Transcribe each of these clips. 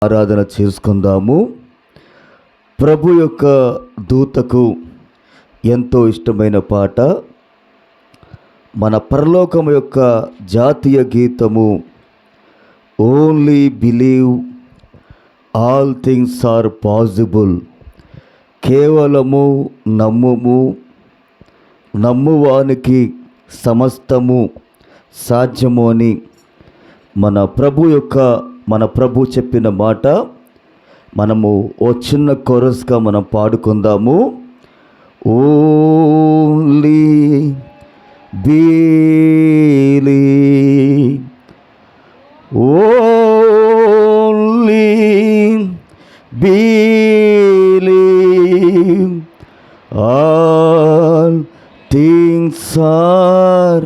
ఆరాధన చేసుకుందాము. ప్రభు యొక్క దూతకు ఎంతో ఇష్టమైన పాట, మన పరలోకం యొక్క జాతీయ గీతము, only believe all things are possible. కేవలము నమ్ముము, నమ్మువానికి సమస్తము సాధ్యము అని మన ప్రభు చెప్పిన మాట మనము ఓ చిన్న కోరస్గా మనం పాడుకుందాము. Only believe, only believe, all things are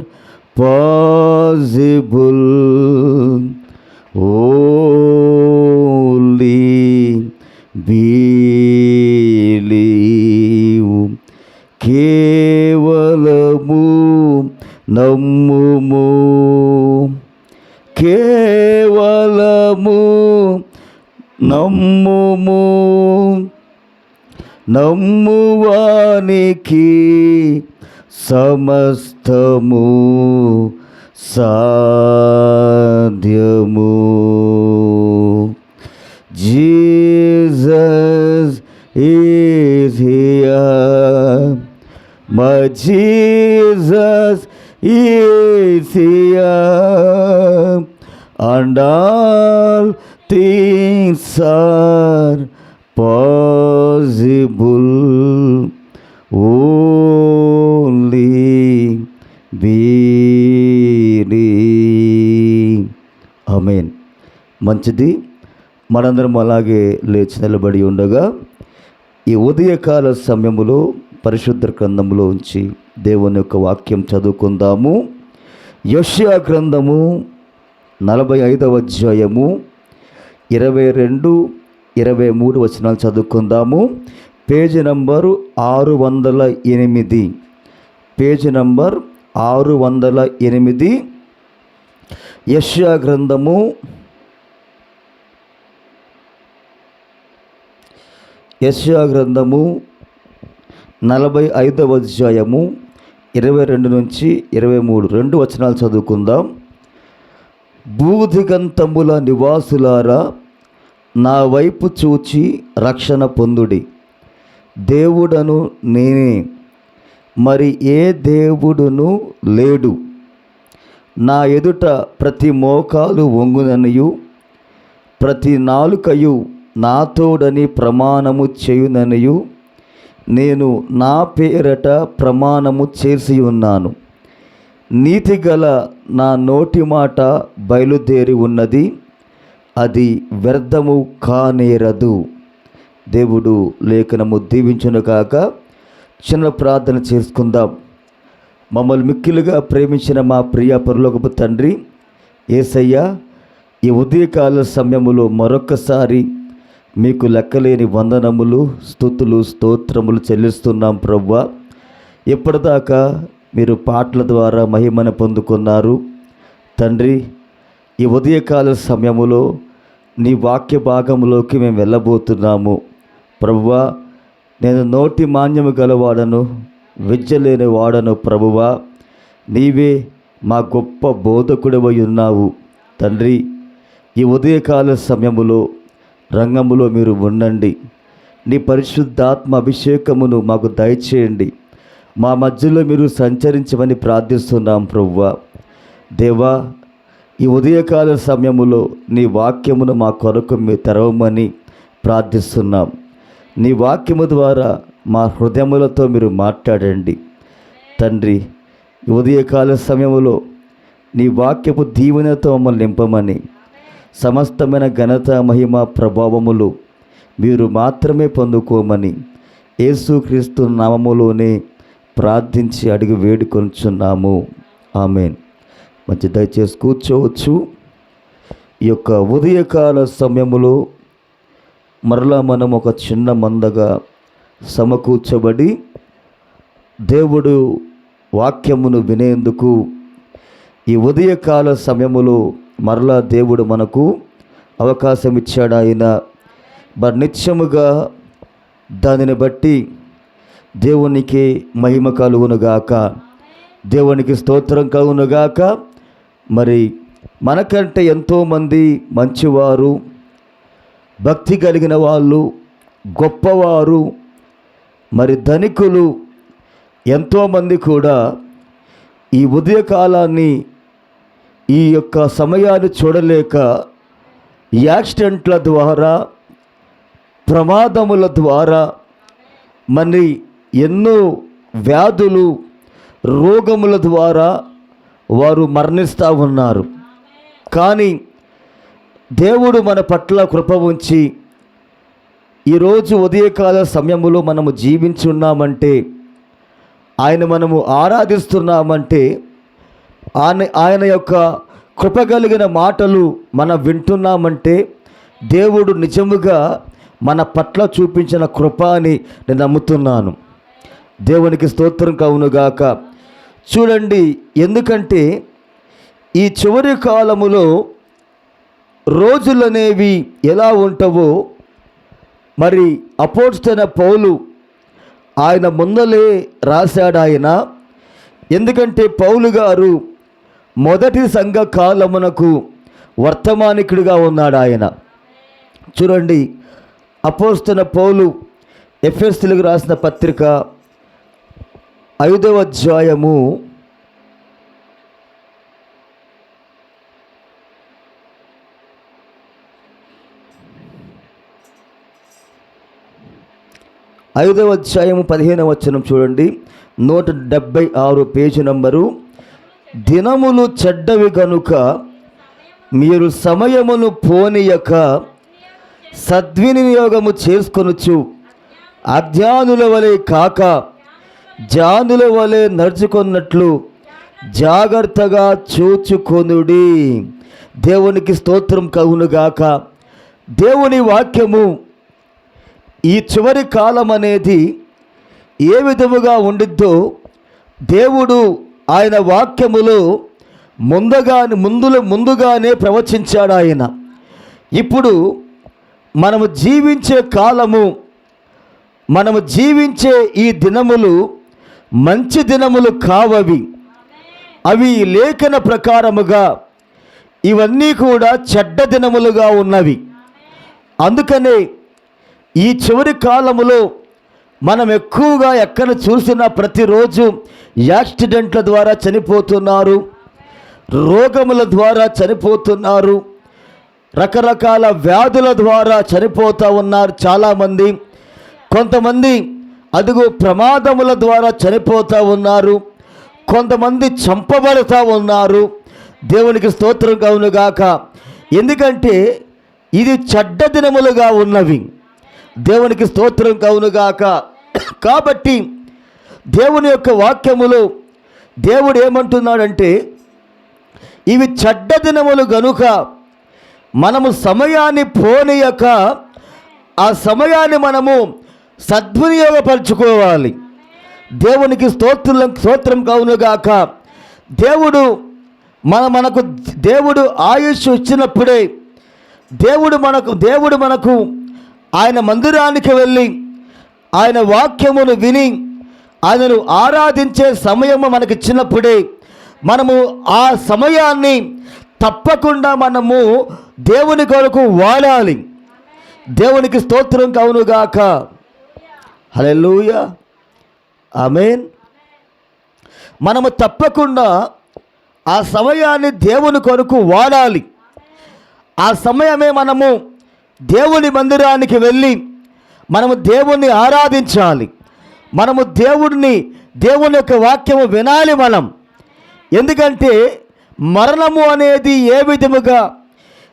possible. Only believe, కేవలము నమ్ముము, కేవలము నమ్ముము, నమ్మువానికి సమస్తము సాధ్యము. Jesus is here, my Jesus is here, and all things are possible. Only believe. ఆమేన్. మంచిది. మనందరం అలాగే లేచి నిలబడి ఉండగా ఈ ఉదయకాల సమయములో పరిశుద్ధ గ్రంథములో ఉంచి దేవుని యొక్క వాక్యం చదువుకుందాము. యెషయా గ్రంథము 45వ అధ్యాయము 22, 23 వచనాలు చదువుకుందాము. Page number 608, page number 608. యెషయా గ్రంథము 45వ అధ్యాయము 22 నుంచి 23 రెండు వచనాలు చదువుకుందాం. భూదిగంతముల నివాసులారా, నా వైపు చూచి రక్షణ పొందుడి. దేవుడను నేనే, మరి ఏ దేవుడును లేడు. నా ఎదుట ప్రతి మోకాలు వంగుననియు ప్రతి నాలుకయు నాతోడని ప్రమాణము చేయుననియు నేను నా పేరట ప్రమాణము చేసి ఉన్నాను. నీతిగల నా నోటి మాట బయలుదేరి ఉన్నది, అది వ్యర్థము కానేరదు. దేవుడు లేఖనము దీవించును కాక. చిన్న ప్రార్థన చేసుకుందాం. మమ్మల్ని మిక్కిలుగా ప్రేమించిన మా ప్రియ పరలోకపు తండ్రి యేసయ్య, ఈ ఉదయకాల సమయములో మరొక్కసారి మీకు లెక్కలేని వందనములు, స్తుతులు, స్తోత్రములు చెల్లిస్తున్నాం ప్రభువా. ఇప్పటిదాకా మీరు పాటల ద్వారా మహిమను పొందుకున్నారు తండ్రి. ఈ ఉదయకాల సమయములో నీ వాక్య భాగంలోకి మేము వెళ్ళబోతున్నాము ప్రభువా. నేను నోటి మాన్యము గలవాడను, విద్య లేని వాడను ప్రభువా. నీవే మా గొప్ప బోధకుడివై ఉన్నావు తండ్రి. ఈ ఉదయకాల సమయములో రంగములో మీరు ఉండండి. నీ పరిశుద్ధాత్మ అభిషేకమును మాకు దయచేయండి. మా మధ్యలో మీరు సంచరించమని ప్రార్థిస్తున్నాం ప్రభువా. దేవా, ఈ ఉదయకాల సమయములో నీ వాక్యమును మా కొరకు మీరు తెరవమని ప్రార్థిస్తున్నాం. నీ వాక్యము ద్వారా మా హృదయములతో మీరు మాట్లాడండి తండ్రి. ఈ ఉదయకాల సమయములో నీ వాక్యపు దీవెనతో మమ్మల్ని నింపమని, సమస్తమైన ఘనత, మహిమ, ప్రభావములు మీరు మాత్రమే పొందుకోమని యేసుక్రీస్తు నామములోనే ప్రార్థించి అడిగి వేడుకొనుచున్నాము. ఆమేన్. మంచి దయచేసి కూర్చోవచ్చు. ఈ యొక్క ఉదయకాల సమయములో మరలా మనం ఒక చిన్న మందగా సమకూర్చబడి దేవుడు వాక్యమును వినేందుకు ఈ ఉదయకాల సమయములో మరలా దేవుడు మనకు అవకాశం ఇచ్చాడు ఆయన. మరి నిత్యముగా దానిని బట్టి దేవునికి మహిమ కలుగునుగాక, దేవునికి స్తోత్రం కలుగునుగాక. మరి మనకంటే ఎంతోమంది మంచివారు, భక్తి కలిగిన వాళ్ళు, గొప్పవారు, మరి ధనికులు ఎంతోమంది కూడా ఈ ఉదయకాలాన్ని, ఈ యొక్క సమయాన్ని చూడలేక యాక్సిడెంట్ల ద్వారా, ప్రమాదముల ద్వారా, మరి ఎన్నో వ్యాధులు, రోగముల ద్వారా వారు మరణిస్తూ ఉన్నారు. కానీ దేవుడు మన పట్ల కృప ఉంచి ఈరోజు ఉదయకాల సమయంలో మనము జీవించున్నామంటే, మనము ఆరాధిస్తున్నామంటే, ఆయన యొక్క కృప కలిగిన మాటలు మనం వింటున్నామంటే దేవుడు నిజముగా మన పట్ల చూపించిన కృప అని నేను నమ్ముతున్నాను. దేవునికి స్తోత్రం కలుగునుగాక. చూడండి, ఎందుకంటే ఈ చివరి కాలములో రోజులనేవి ఎలా ఉంటావో మరి అపోస్తలుడైన పౌలు ఆయన ముందలే రాశాడు ఆయన. ఎందుకంటే పౌలు గారు మొదటి సంఘ కాలమునకు వర్తమానికుడిగా ఉన్నాడు ఆయన. చూడండి, అపోస్తలుడైన పౌలు ఎఫెసీయులకు రాసిన పత్రిక 5వ అధ్యాయము 15వ వచనం చూడండి, 176 పేజీ నంబరు. దినములు చెడ్డవి గనుక మీరు సమయమును పోనీయక సద్వినియోగము చేసుకొనుచు అజ్ఞానుల వలె కాక జానుల వలె నడుచుకున్నట్లు జాగ్రత్తగా చూచుకొనుడి. దేవునికి స్తోత్రం కలుగునుగాక. దేవుని వాక్యము ఈ చివరి కాలం అనేది ఏ విధముగా ఉండిద్దో దేవుడు ఆయన వాక్యములో ముందుగానే ప్రవచించాడు ఆయన. ఇప్పుడు మనము జీవించే కాలము, మనము జీవించే ఈ దినములు మంచి దినములు కావవి. అవి లేఖన ప్రకారముగా ఇవన్నీ కూడా చెడ్డ దినములుగా ఉన్నవి. అందుకనే ఈ చివరి కాలములో మనం ఎక్కువగా ఎక్కడ చూసినా ప్రతిరోజు యాక్సిడెంట్ల ద్వారా చనిపోతున్నారు, రోగముల ద్వారా చనిపోతున్నారు, రకరకాల వ్యాధుల ద్వారా చనిపోతూ ఉన్నారు చాలామంది. కొంతమంది అదుగో ప్రమాదముల ద్వారా చనిపోతూ ఉన్నారు, కొంతమంది చంపబడుతూ ఉన్నారు. దేవునికి స్తోత్రం కలుగునుగాక. ఎందుకంటే ఇది చెడ్డ దినములుగా ఉన్నవి. దేవునికి స్తోత్రం కలుగునుగాక. కాబట్టి దేవుని యొక్క వాక్యములో దేవుడు ఏమంటున్నాడంటే, ఇవి చెడ్డ దినములు గనుక మనము సమయాన్ని పోనీయక ఆ సమయాన్ని మనము సద్వినియోగపరచుకోవాలి. దేవునికి స్తోత్రం కలుగునుగాక. దేవుడు ఆయుష్ ఇచ్చినప్పుడే దేవుడు మనకు ఆయన మందిరానికి వెళ్ళి ఆయన వాక్యమును విని ఆయనను ఆరాధించే సమయము మనకి ఇచ్చినప్పుడే మనము ఆ సమయాన్ని తప్పకుండా మనము దేవుని కొరకు వాడాలి. దేవునికి స్తోత్రం కలుగునుగాక. హల్లెలూయా, ఆమేన్. మనము తప్పకుండా ఆ సమయాన్ని దేవుని కొరకు వాడాలి. ఆ సమయమే మనము దేవుని మందిరానికి వెళ్ళి మనము దేవుణ్ణి ఆరాధించాలి. మనము దేవుని యొక్క వాక్యము వినాలి మనం. ఎందుకంటే మరణము అనేది ఏ విధముగా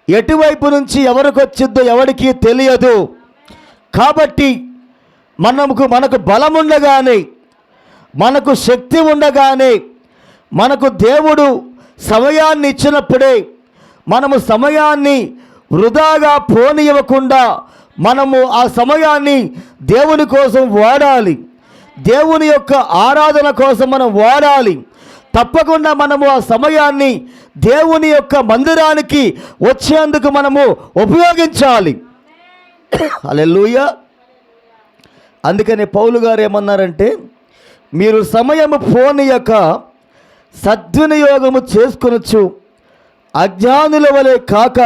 ఎటువైపు నుంచి ఎవరికి వచ్చిందో ఎవరికి తెలియదు. కాబట్టి మనకు బలం ఉండగానే, మనకు శక్తి ఉండగానే, మనకు దేవుడు సమయాన్ని ఇచ్చినప్పుడే మనము సమయాన్ని వృధాగా పోనివ్వకుండా మనము ఆ సమయాన్ని దేవుని కోసం వాడాలి. దేవుని యొక్క ఆరాధన కోసం మనం వాడాలి. తప్పకుండా మనము ఆ సమయాన్ని దేవుని యొక్క మందిరానికి వచ్చేందుకు మనము ఉపయోగించాలి. హల్లెలూయా. అందుకని పౌలు గారు ఏమన్నారంటే, మీరు సమయము పోనీయక సద్వినియోగము చేసుకొనొచ్చు, అజ్ఞానుల వలె కాక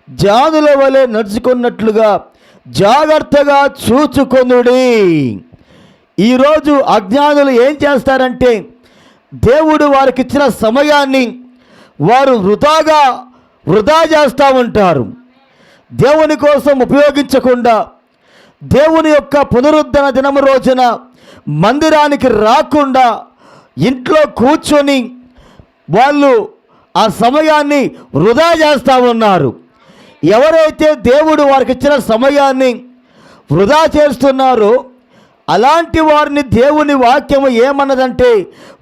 జ్ఞానుల వలె నడుచుకున్నట్లుగా జాగ్రత్తగా చూచుకొనుడి. ఈరోజు అజ్ఞానులు ఏం చేస్తారంటే, దేవుడు వారికి ఇచ్చిన సమయాన్ని వారు వృధా చేస్తూ ఉంటారు. దేవుని కోసం ఉపయోగించకుండా దేవుని యొక్క పునరుద్ధరణ దినము రోజున మందిరానికి రాకుండా ఇంట్లో కూర్చొని వాళ్ళు ఆ సమయాన్ని వృధా చేస్తూ ఉన్నారు. ఎవరైతే దేవుడు వారికి ఇచ్చిన సమయాన్ని వృధా చేస్తున్నారో అలాంటి వారిని దేవుని వాక్యము ఏమన్నదంటే,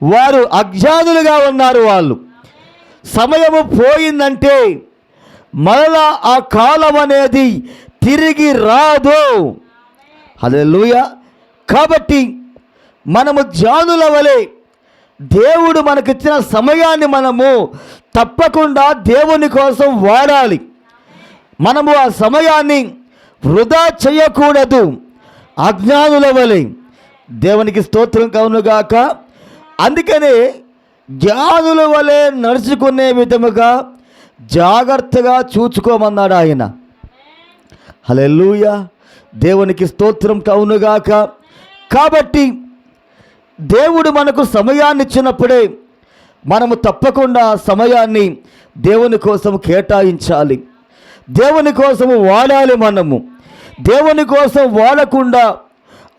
వారు అజ్ఞానులుగా ఉన్నారు. వాళ్ళు సమయము పోయిందంటే మరలా ఆ కాలం అనేది తిరిగి రాదు. హల్లెలూయా. కాబట్టి మనము జ్ఞానుల వలె దేవుడు మనకిచ్చిన సమయాన్ని మనము తప్పకుండా దేవుని కోసం వాడాలి. మనము ఆ సమయాన్ని వృధా చేయకూడదు. అజ్ఞానుల వలె. దేవునికి స్తోత్రం కలుగునుగాక. అందుకనే జ్ఞానుల వలె నడుచుకునే విధముగా జాగ్రత్తగా చూచుకోమన్నాడు ఆయన. హల్లెలూయా. దేవునికి స్తోత్రం కలుగునుగాక. కాబట్టి దేవుడు మనకు సమయాన్ని ఇచ్చినప్పుడే మనము తప్పకుండా సమయాన్ని దేవుని కోసం కేటాయించాలి. దేవుని కోసం వాడాలి. మనము దేవుని కోసం వాడకుండా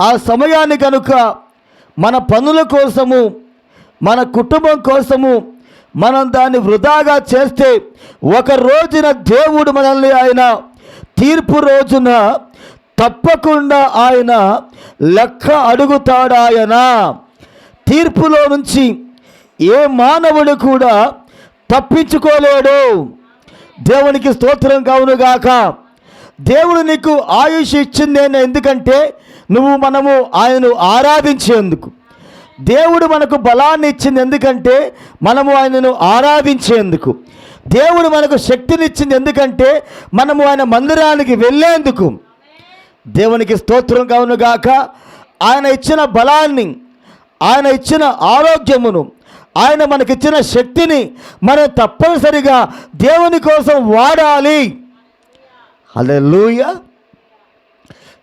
ఆ సమయాన్ని కనుక మన పనుల కోసము, మన కుటుంబం కోసము మనం దాన్ని వృధాగా చేస్తే ఒక రోజున దేవుడు మనల్ని ఆయన తీర్పు రోజున తప్పకుండా ఆయన లెక్క అడుగుతాడు. ఆయన తీర్పులో నుంచి ఏ మానవుడు కూడా తప్పించుకోలేడు. దేవునికి స్తోత్రం కలుగునుగాక. దేవుడు నీకు ఆయుష్ ఇచ్చింది ఎందుకంటే మనము ఆయనను ఆరాధించేందుకు. దేవుడు మనకు బలాన్ని ఇచ్చింది ఎందుకంటే మనము ఆయనను ఆరాధించేందుకు. దేవుడు మనకు శక్తినిచ్చింది ఎందుకంటే మనము ఆయన మందిరానికి వెళ్ళేందుకు. దేవునికి స్తోత్రం కలుగునుగాక. ఆయన ఇచ్చిన బలాన్ని, ఆయన ఇచ్చిన ఆరోగ్యమును, ఆయన మనకిచ్చిన శక్తిని మనం తప్పనిసరిగా దేవుని కోసం వాడాలి. హల్లెలూయా.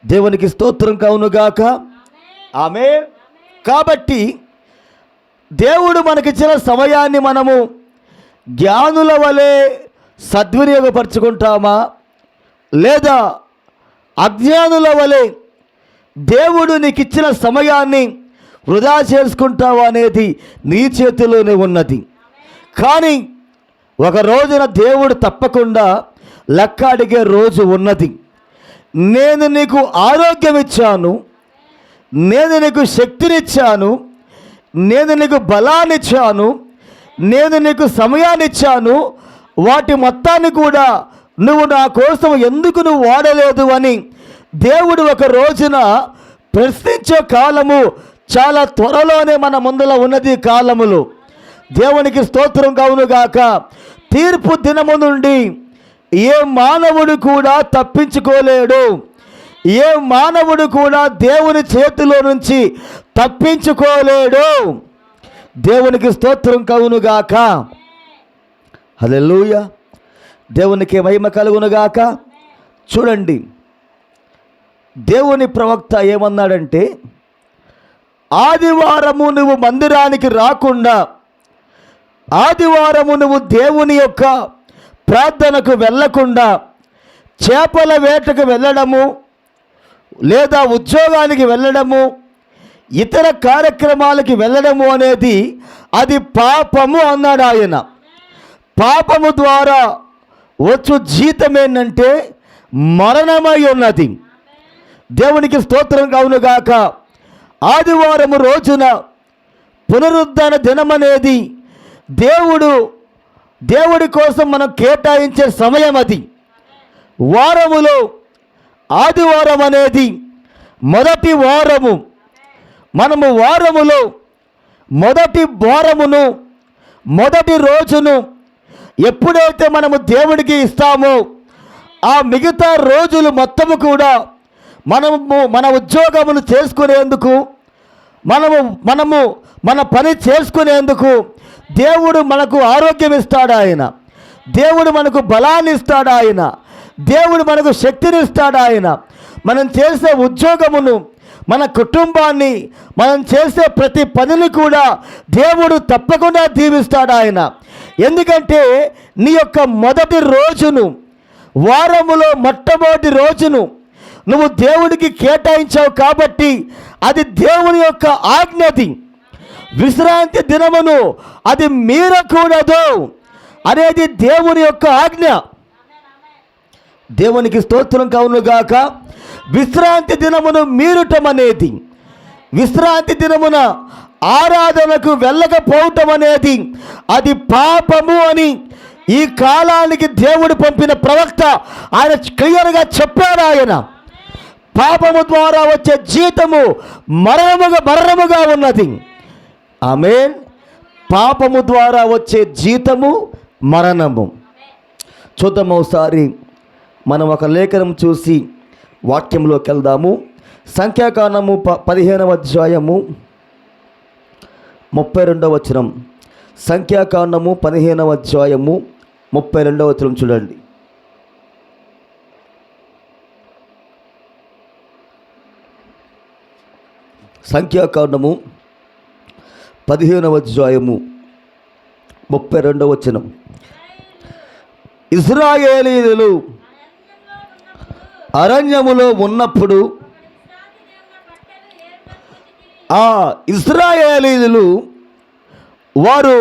దేవునికి స్తోత్రం కలుగునుగాక. ఆమేన్. కాబట్టి దేవుడు మనకిచ్చిన సమయాన్ని మనము జ్ఞానుల వలె సద్వినియోగపరుచుకుంటామా, లేదా అజ్ఞానుల వలె దేవుడు నీకు ఇచ్చిన సమయాన్ని వృధా చేసుకుంటావా అనేది నీ చేతిలోనే ఉన్నది. కానీ ఒక రోజున దేవుడు తప్పకుండా లెక్క అడిగే రోజు ఉన్నది. నేను నీకు ఆరోగ్యం ఇచ్చాను, నేను నీకు శక్తినిచ్చాను, నేను నీకు బలాన్ని ఇచ్చాను, నేను నీకు సమయాన్ని ఇచ్చాను, వాటి మొత్తాన్ని కూడా నువ్వు నా కోసం ఎందుకు వాడలేదు అని దేవుడు ఒక రోజున ప్రశ్నించే కాలము చాలా త్వరలోనే మన ముందర ఉన్నది. కాలములు దేవునికి స్తోత్రం కలుగునుగాక. తీర్పు దినము నుండి ఏ మానవుడు కూడా తప్పించుకోలేడు. ఏ మానవుడు కూడా దేవుని చేతిలో నుంచి తప్పించుకోలేడు. దేవునికి స్తోత్రం కలుగునుగాక. హల్లెలూయా. దేవునికి మహిమ కలుగునుగాక. చూడండి, దేవుని ప్రవక్త ఏమన్నాడంటే, ఆదివారము నువ్వు మందిరానికి రాకుండా, ఆదివారము నువ్వు దేవుని యొక్క ప్రార్థనకు వెళ్ళకుండా, చేపల వేటకు వెళ్ళడము, లేదా ఉద్యోగానికి వెళ్ళడము, ఇతర కార్యక్రమాలకి వెళ్ళడము అనేది అది పాపము అన్నాడు ఆయన. పాపము ద్వారా వచ్చు జీతం ఏంటంటే మరణమై ఉన్నది. దేవునికి స్తోత్రం కలుగునుగాక. ఆదివారము రోజున పునరుద్ధరణ దినమనేది దేవుడి కోసం మనం కేటాయించే సమయం. అది వారములో ఆదివారం అనేది మొదటి వారము. మనము వారములో మొదటి వారమును మొదటి రోజును ఎప్పుడైతే మనము దేవుడికి ఇస్తామో ఆ మిగతా రోజులు మొత్తము కూడా మన ఉద్యోగమును చేసుకునేందుకు, మనము మన పని చేసుకునేందుకు దేవుడు మనకు ఆరోగ్యం ఇస్తాడు. ఆయన దేవుడు మనకు బలాన్ని ఇస్తాడు. ఆయన దేవుడు మనకు శక్తిని ఇస్తాడు. ఆయన మనం చేసే ఉద్యోగమును, మన కుటుంబాన్ని, మనం చేసే ప్రతి పనిని కూడా దేవుడు తప్పకుండా దీవిస్తాడు. ఆయన ఎందుకంటే నీ యొక్క మొదటి రోజును, వారములో మొట్టమొదటి రోజును నువ్వు దేవుడికి కేటాయించావు కాబట్టి అది దేవుని యొక్క ఆజ్ఞది. విశ్రాంతి దినమును అది మీరకూడదు అనేది దేవుని యొక్క ఆజ్ఞ. దేవునికి స్తోత్రం కలుగును గాక. విశ్రాంతి దినమును మీరటం అనేది, విశ్రాంతి దినమున ఆరాధనకు వెళ్ళకపోవటం అనేది అది పాపము అని ఈ కాలానికి దేవుడు పంపిన ప్రవక్త ఆయన క్లియర్గా చెప్పాడు. ఆయన పాపము ద్వారా వచ్చే జీతము మరణముగా ఉన్నది. ఆమేన్. పాపము ద్వారా వచ్చే జీతము మరణము. చూద్దాం ఒకసారి మనం ఒక లేఖనం చూసి వాక్యంలోకి వెళ్దాము. సంఖ్యాకాండము 15వ అధ్యాయము 32వ వచనం. సంఖ్యాకాండము 15వ అధ్యాయము 32వ వచనం చూడండి. సంఖ్యాకాండము 15వ అధ్యాయము 32వ వచనం. ఇశ్రాయేలీయులు అరణ్యములో ఉన్నప్పుడు, ఆ ఇశ్రాయేలీయులు వారు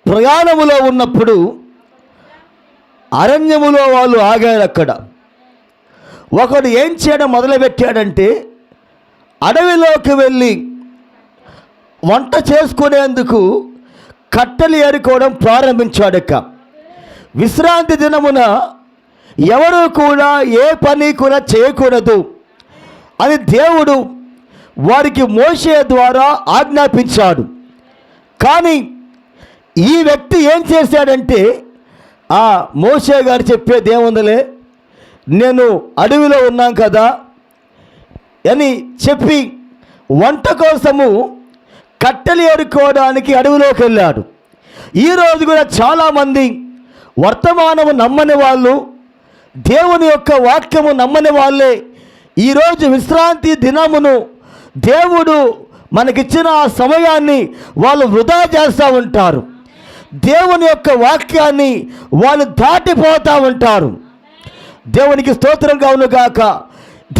ప్రయాణములో ఉన్నప్పుడు అరణ్యములో వాళ్ళు ఆగారు. అక్కడ ఒకడు ఏం చేయడం మొదలుపెట్టాడంటే అడవిలోకి వెళ్ళి వంట చేసుకునేందుకు కట్టెలు ఏరుకోవడం ప్రారంభించాడక. విశ్రాంతి దినమున ఎవరు కూడా ఏ పని కూడా చేయకూడదు అని దేవుడు వారికి మోషే ద్వారా ఆజ్ఞాపించాడు. కానీ ఈ వ్యక్తి ఏం చేశాడంటే, ఆ మోషే గారు చెప్పేది ఏముందలే, నేను అడవిలో ఉన్నాం కదా అని చెప్పి వంట కోసము కట్టెలు ఏరుకోవడానికి అడవిలోకి వెళ్ళాడు. ఈరోజు కూడా చాలామంది వర్తమానము నమ్మని వాళ్ళు, దేవుని యొక్క వాక్యము నమ్మని వాళ్ళే ఈరోజు విశ్రాంతి దినమును, దేవుడు మనకిచ్చిన ఆ సమయాన్ని వాళ్ళు వృధా చేస్తూ ఉంటారు. దేవుని యొక్క వాక్యాన్ని వాళ్ళు దాటిపోతూ ఉంటారు. దేవునికి స్తోత్రం కలుగును గాక.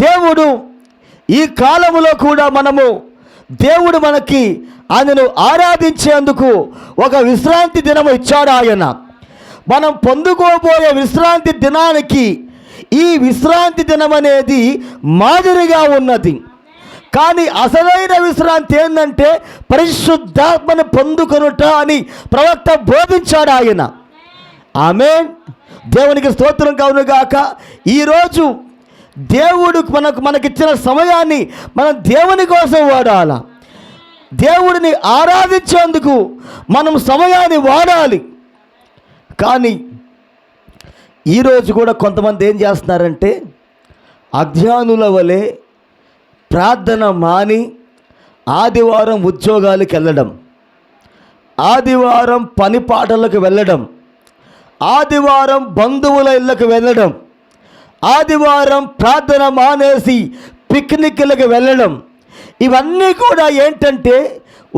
దేవుడు ఈ కాలములో కూడా దేవుడు మనకి ఆయనను ఆరాధించేందుకు ఒక విశ్రాంతి దినము ఇచ్చాడు. ఆయన మనం పొందుకోబోయే విశ్రాంతి దినానికి ఈ విశ్రాంతి దినం అనేది మాదిరిగా ఉన్నది. కానీ అసలైన విశ్రాంతి ఏంటంటే పరిశుద్ధాత్మను పొందుకొనుట అని ప్రవక్త బోధించాడు ఆయన. ఆమేన్. దేవునికి స్తోత్రం కలుగును గాక. ఈరోజు దేవుడు మనకిచ్చిన సమయాన్ని మనం దేవుని కోసం వాడాలి. దేవుడిని ఆరాధించేందుకు మనం సమయాన్ని వాడాలి. కానీ ఈరోజు కూడా కొంతమంది ఏం చేస్తున్నారంటే అజ్ఞానుల వలె ప్రార్థన మాని ఆదివారం ఉద్యోగాలకు వెళ్ళడం, ఆదివారం పని పాటలకు వెళ్ళడం, ఆదివారం బంధువుల ఇళ్ళకు వెళ్ళడం, ఆదివారం ప్రార్థన మానేసి పిక్నిక్లకు వెళ్ళడం, ఇవన్నీ కూడా ఏంటంటే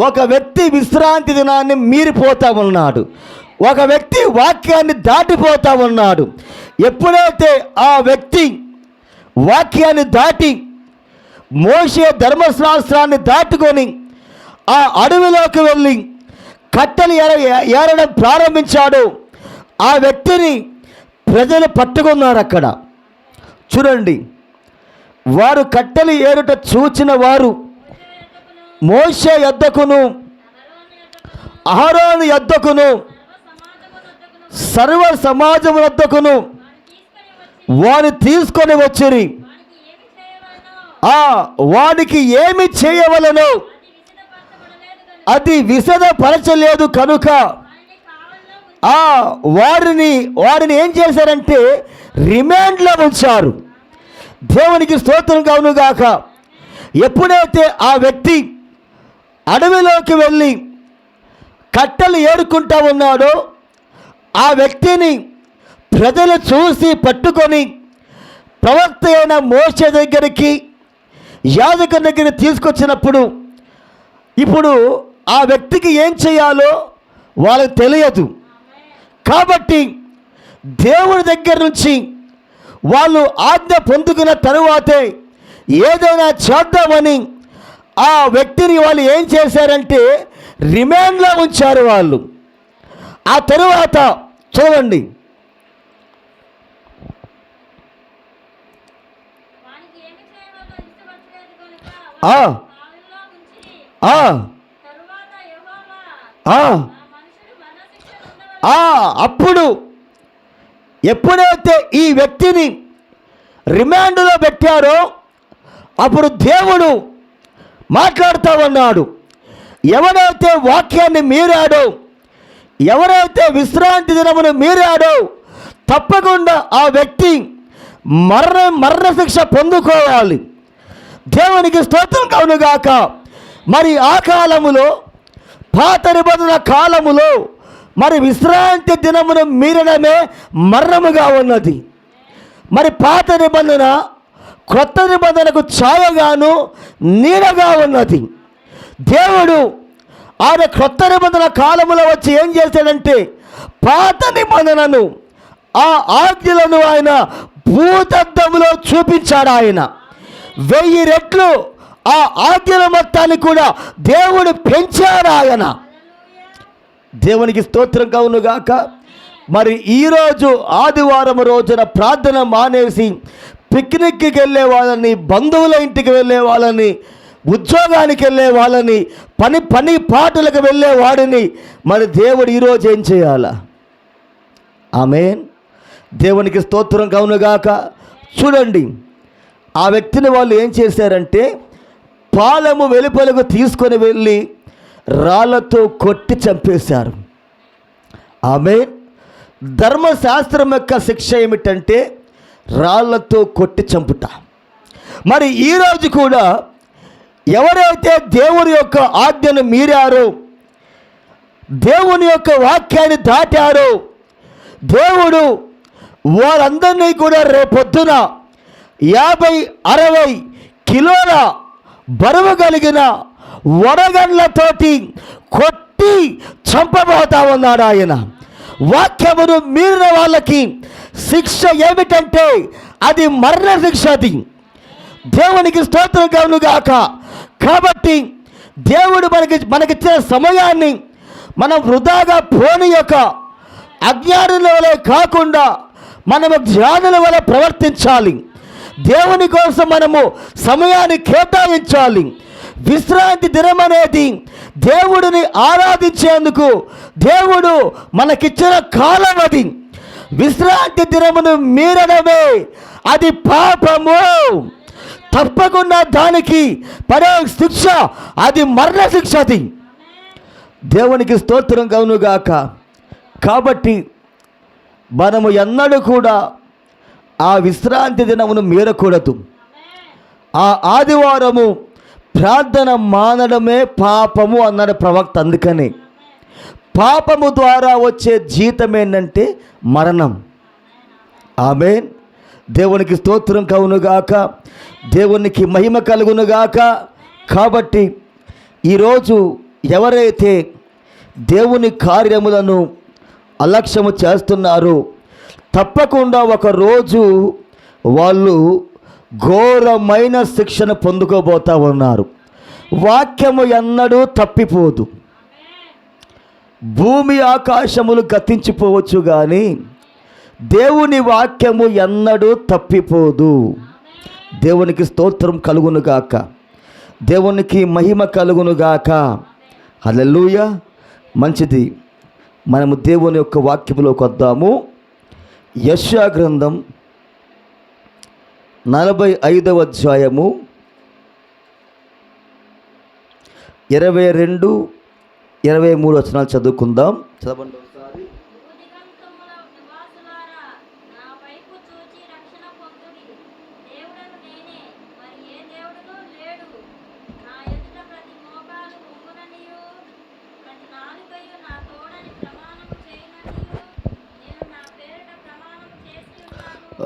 ఒక వ్యక్తి విశ్రాంతి దినాన్ని మీరిపోతా ఉన్నాడు. ఒక వ్యక్తి వాక్యాన్ని దాటిపోతా ఉన్నాడు. ఎప్పుడైతే ఆ వ్యక్తి వాక్యాన్ని దాటి మోషే ధర్మశాస్త్రాన్ని దాటుకొని ఆ అడవిలోకి వెళ్ళి కట్టెలు ఏరడం ప్రారంభించాడు, ఆ వ్యక్తిని ప్రజలు పట్టుకున్నారు. అక్కడ చూడండి, వారు కట్టెలు ఏరుట చూచిన వారు మోషే యొద్దకును అహరోను యొద్దకును సర్వ సమాజం వద్దకును వారిని తీసుకొని వచ్చిరి. వానికి ఏమి చేయవలనో అది విశదపరచలేదు కనుక వారిని ఏం చేశారంటే రిమాండ్లో ఉంచారు. దేవునికి స్తోత్రం కలుగునుగాక. ఎప్పుడైతే ఆ వ్యక్తి అడవిలోకి వెళ్ళి కట్టెలు ఏరుకుంటా ఉన్నాడో ఆ వ్యక్తిని ప్రజలు చూసి పట్టుకొని ప్రవక్త అయిన మోషే దగ్గరికి, యాజకుని దగ్గరికి తీసుకొచ్చినప్పుడు ఇప్పుడు ఆ వ్యక్తికి ఏం చేయాలో వాళ్ళకి తెలియదు. కాబట్టి దేవుడి దగ్గర నుంచి వాళ్ళు ఆజ్ఞ పొందుకున్న తరువాతే ఏదైనా చేద్దామని ఆ వ్యక్తిని వాళ్ళు ఏం చేశారంటే రిమాండ్లో ఉంచారు వాళ్ళు. ఆ తరువాత చూడండి, అప్పుడు ఎప్పుడైతే ఈ వ్యక్తిని రిమాండ్లో పెట్టారో అప్పుడు దేవుడు మాట్లాడుతూ ఉన్నాడు. ఎవరైతే వాక్యాన్ని మీరాడో, ఎవరైతే విశ్రాంతి దినమును మీరాడో తప్పకుండా ఆ వ్యక్తి మరణశిక్ష పొందుకోవాలి. దేవునికి స్తోత్రం కలుగునుగాక. మరి ఆ కాలములో, పాత నిబంధన కాలములో మరి విశ్రాంతి దినమును మీరడమే మరణముగా ఉన్నది. మరి పాత నిబంధన క్రొత్త నిబంధనకు ఛాయగాను నీడగా ఉన్నది. దేవుడు ఆయన క్రొత్త నిబంధన కాలములో వచ్చి ఏం చేశాడంటే పాత నిబంధనను, ఆ ఆజ్ఞలను ఆయన భూతద్దములో చూపించాడు. ఆయన 1000 రెట్లు ఆ ఆజ్ఞల మొత్తాన్ని కూడా దేవుడు పెంచాడు ఆయన. దేవునికి స్తోత్రం కలుగునుగాక. మరి ఈరోజు ఆదివారం రోజున ప్రార్థన మానేసి పిక్నిక్కి వెళ్ళే వాళ్ళని, బంధువుల ఇంటికి వెళ్ళే వాళ్ళని, ఉద్యోగానికి వెళ్ళే వాళ్ళని, పని పాటలకు వెళ్ళే వాడిని మరి దేవుడు ఈరోజు ఏం చేయాలా? ఆమేన్. దేవునికి స్తోత్రం కలుగునుగాక. చూడండి, ఆ వ్యక్తిని వాళ్ళు ఏం చేశారంటే పాలెము వెలుపలకు తీసుకొని వెళ్ళి రాళ్లతో కొట్టి చంపేశారు. ఆమేన్. ధర్మశాస్త్రం యొక్క శిక్ష ఏమిటంటే రాళ్లతో కొట్టి చంపుట. మరి ఈరోజు కూడా ఎవరైతే దేవుని యొక్క ఆజ్ఞను మీరారో, దేవుని యొక్క వాక్యాన్ని దాటారో, దేవుడు వారందరినీ కూడా రేపొద్దున 50-60 కిలోల బరువు కలిగిన వడగండ్లతోటి కొట్టి చంపబోతా ఉన్నాడు ఆయన. వాక్యమును మీరిన వాళ్ళకి శిక్ష ఏమిటంటే అది మరణ శిక్ష. అది దేవునికి స్తోత్రం కలుగునుగాక. కాబట్టి దేవుడు మనకిచ్చిన సమయాన్ని మనం వృధాగా పోని యొక్క అజ్ఞానుల వలె కాకుండా మనము జ్ఞానుల వలె ప్రవర్తించాలి. దేవుని కోసం మనము సమయాన్ని కేటాయించాలి. విశ్రాంతి దినం అనేది దేవుడిని ఆరాధించేందుకు దేవుడు మనకిచ్చిన కాలం. అది విశ్రాంతి దినమును మీరడమే అది పాపము. తప్పకుండా దానికి పడే శిక్ష అది మరణ శిక్ష. అది దేవునికి స్తోత్రం కలుగునుగాక. కాబట్టి మనము ఎన్నడూ కూడా ఆ విశ్రాంతి దినమును మీరకూడదు. ఆ ఆదివారము ప్రార్థన మానడమే పాపము అన్నాడు ప్రవక్త. అందుకని పాపము ద్వారా వచ్చే జీతం ఏంటంటే మరణం. ఆమేన్. దేవునికి స్తోత్రం కలుగునుగాక. దేవునికి మహిమ కలుగునుగాక. కాబట్టి ఈరోజు ఎవరైతే దేవుని కార్యములను అలక్ష్యము చేస్తున్నారో తప్పకుండా ఒకరోజు వాళ్ళు ఘోరమైన శిక్షను పొందుకోబోతా ఉన్నారు. వాక్యము ఎన్నడూ తప్పిపోదు. భూమి ఆకాశములు గతించిపోవచ్చు కానీ దేవుని వాక్యము ఎన్నడూ తప్పిపోదు. దేవునికి స్తోత్రం కలుగునుగాక. దేవునికి మహిమ కలుగునుగాక. హల్లెలూయా. మంచిది. మనము దేవుని యొక్క వాక్యములోకి వద్దాము. యెషయా గ్రంథం 45వ అధ్యాయము 22-23 వచనాలు చదువుకుందాం. చదవండి ఒకసారి.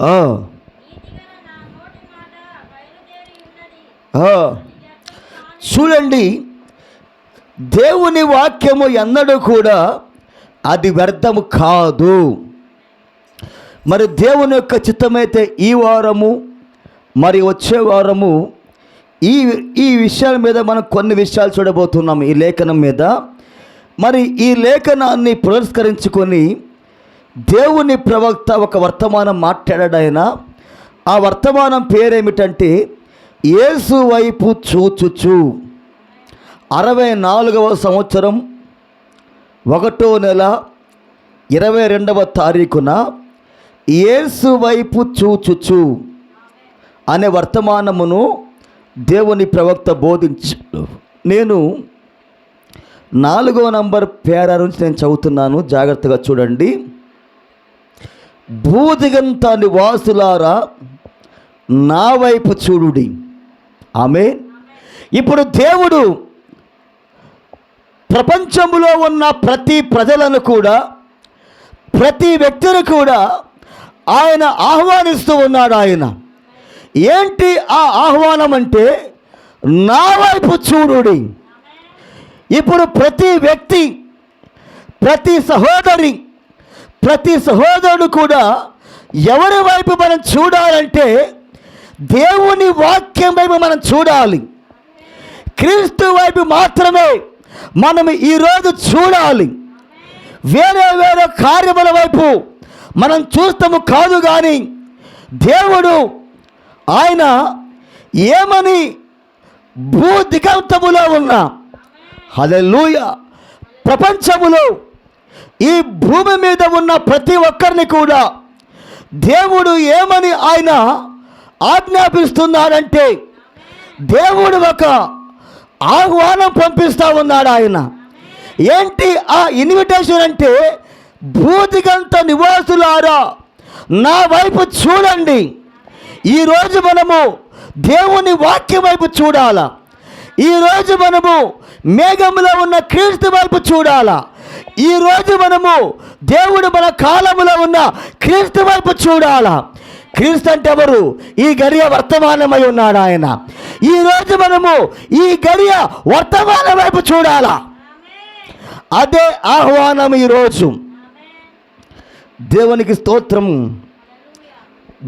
ఆ, ఆ. చూడండి, దేవుని వాక్యము ఎన్నడూ కూడా అది వ్యర్థము కాదు. మరి దేవుని యొక్క చిత్తమైతే ఈ వారము మరి వచ్చే వారము ఈ ఈ విషయాల మీద మనం కొన్ని విషయాలు చూడబోతున్నాం. ఈ లేఖనం మీద మరి ఈ లేఖనాన్ని పురస్కరించుకొని దేవుని ప్రవక్త ఒక వర్తమానం మాట్లాడాడాయన. ఆ వర్తమానం పేరేమిటంటే యేసు వైపు చూచుచు. 64వ సంవత్సరం 1వ నెల 22వ తారీఖున యేసు వైపు చూచుచు అనే వర్తమానమును దేవుని ప్రవక్త బోధించాడు. నేను 4వ నంబర్ పేరా నుంచి నేను చదువుతున్నాను, జాగ్రత్తగా చూడండి. భూదిగంత నివాసులారా నా వైపు చూడుడి. ఆమేన్. ఇప్పుడు దేవుడు ప్రపంచంలో ఉన్న ప్రతి ప్రజలను కూడా, ప్రతి వ్యక్తిని కూడా ఆయన ఆహ్వానిస్తూ ఉన్నాడు. ఆయన ఏంటి ఆ ఆహ్వానం అంటే, నా వైపు చూడుడి. ఇప్పుడు ప్రతి వ్యక్తి, ప్రతి సహోదరి, ప్రతి సహోదరుడు కూడా ఎవరి వైపు మనం చూడాలంటే దేవుని వాక్యం వైపు మనం చూడాలి. క్రీస్తు వైపు మాత్రమే మనం ఈరోజు చూడాలి. వేరే వేరే కార్యముల వైపు మనం చూస్తాము కాదు. కానీ దేవుడు ఆయన ఏమని భూదిగంతములో ఉన్న హల్లెలూయా ప్రపంచములో ఈ భూమి మీద ఉన్న ప్రతి ఒక్కరిని కూడా దేవుడు ఏమని ఆయన ఆజ్ఞాపిస్తున్నాడంటే, దేవుడు ఒక ఆహ్వానం పంపిస్తూ ఉన్నాడు. ఆయన ఏంటి ఆ ఇన్విటేషన్ అంటే, భూదిగంత నివాసులారా నా వైపు చూడండి. ఈరోజు మనము దేవుని వాక్యం వైపు చూడాలా. ఈరోజు మనము మేఘంలో ఉన్న క్రీస్తు వైపు చూడాలా. ఈరోజు మనము దేవుడు మన కాలములో ఉన్న క్రీస్తు వైపు చూడాలా. క్రీస్తు అంటే ఎవరు? ఈ గడియ వర్తమానమై ఉన్నాడు ఆయన. ఈరోజు మనము ఈ గడియ వర్తమానం వైపు చూడాలా. అదే ఆహ్వానం ఈరోజు. దేవునికి స్తోత్రం.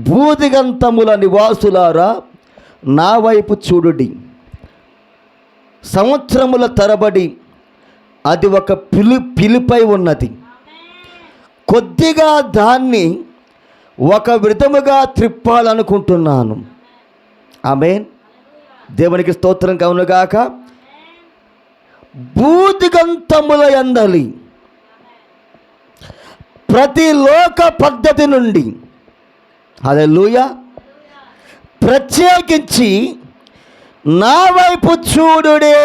భూదిగంతముల నివాసులారా నా వైపు చూడుడి. సంవత్సరముల తరబడి అది ఒక పిలుపై ఉన్నది. కొద్దిగా దాన్ని ఒక విధముగా త్రిప్పాలనుకుంటున్నాను. ఆమేన్. దేవునికి స్తోత్రం కలుగునుగాక. భూదిగంతముల యందలి ప్రతి లోక పద్ధతి నుండి హల్లెలూయా ప్రత్యేకించి నా వైపు చూడుడే.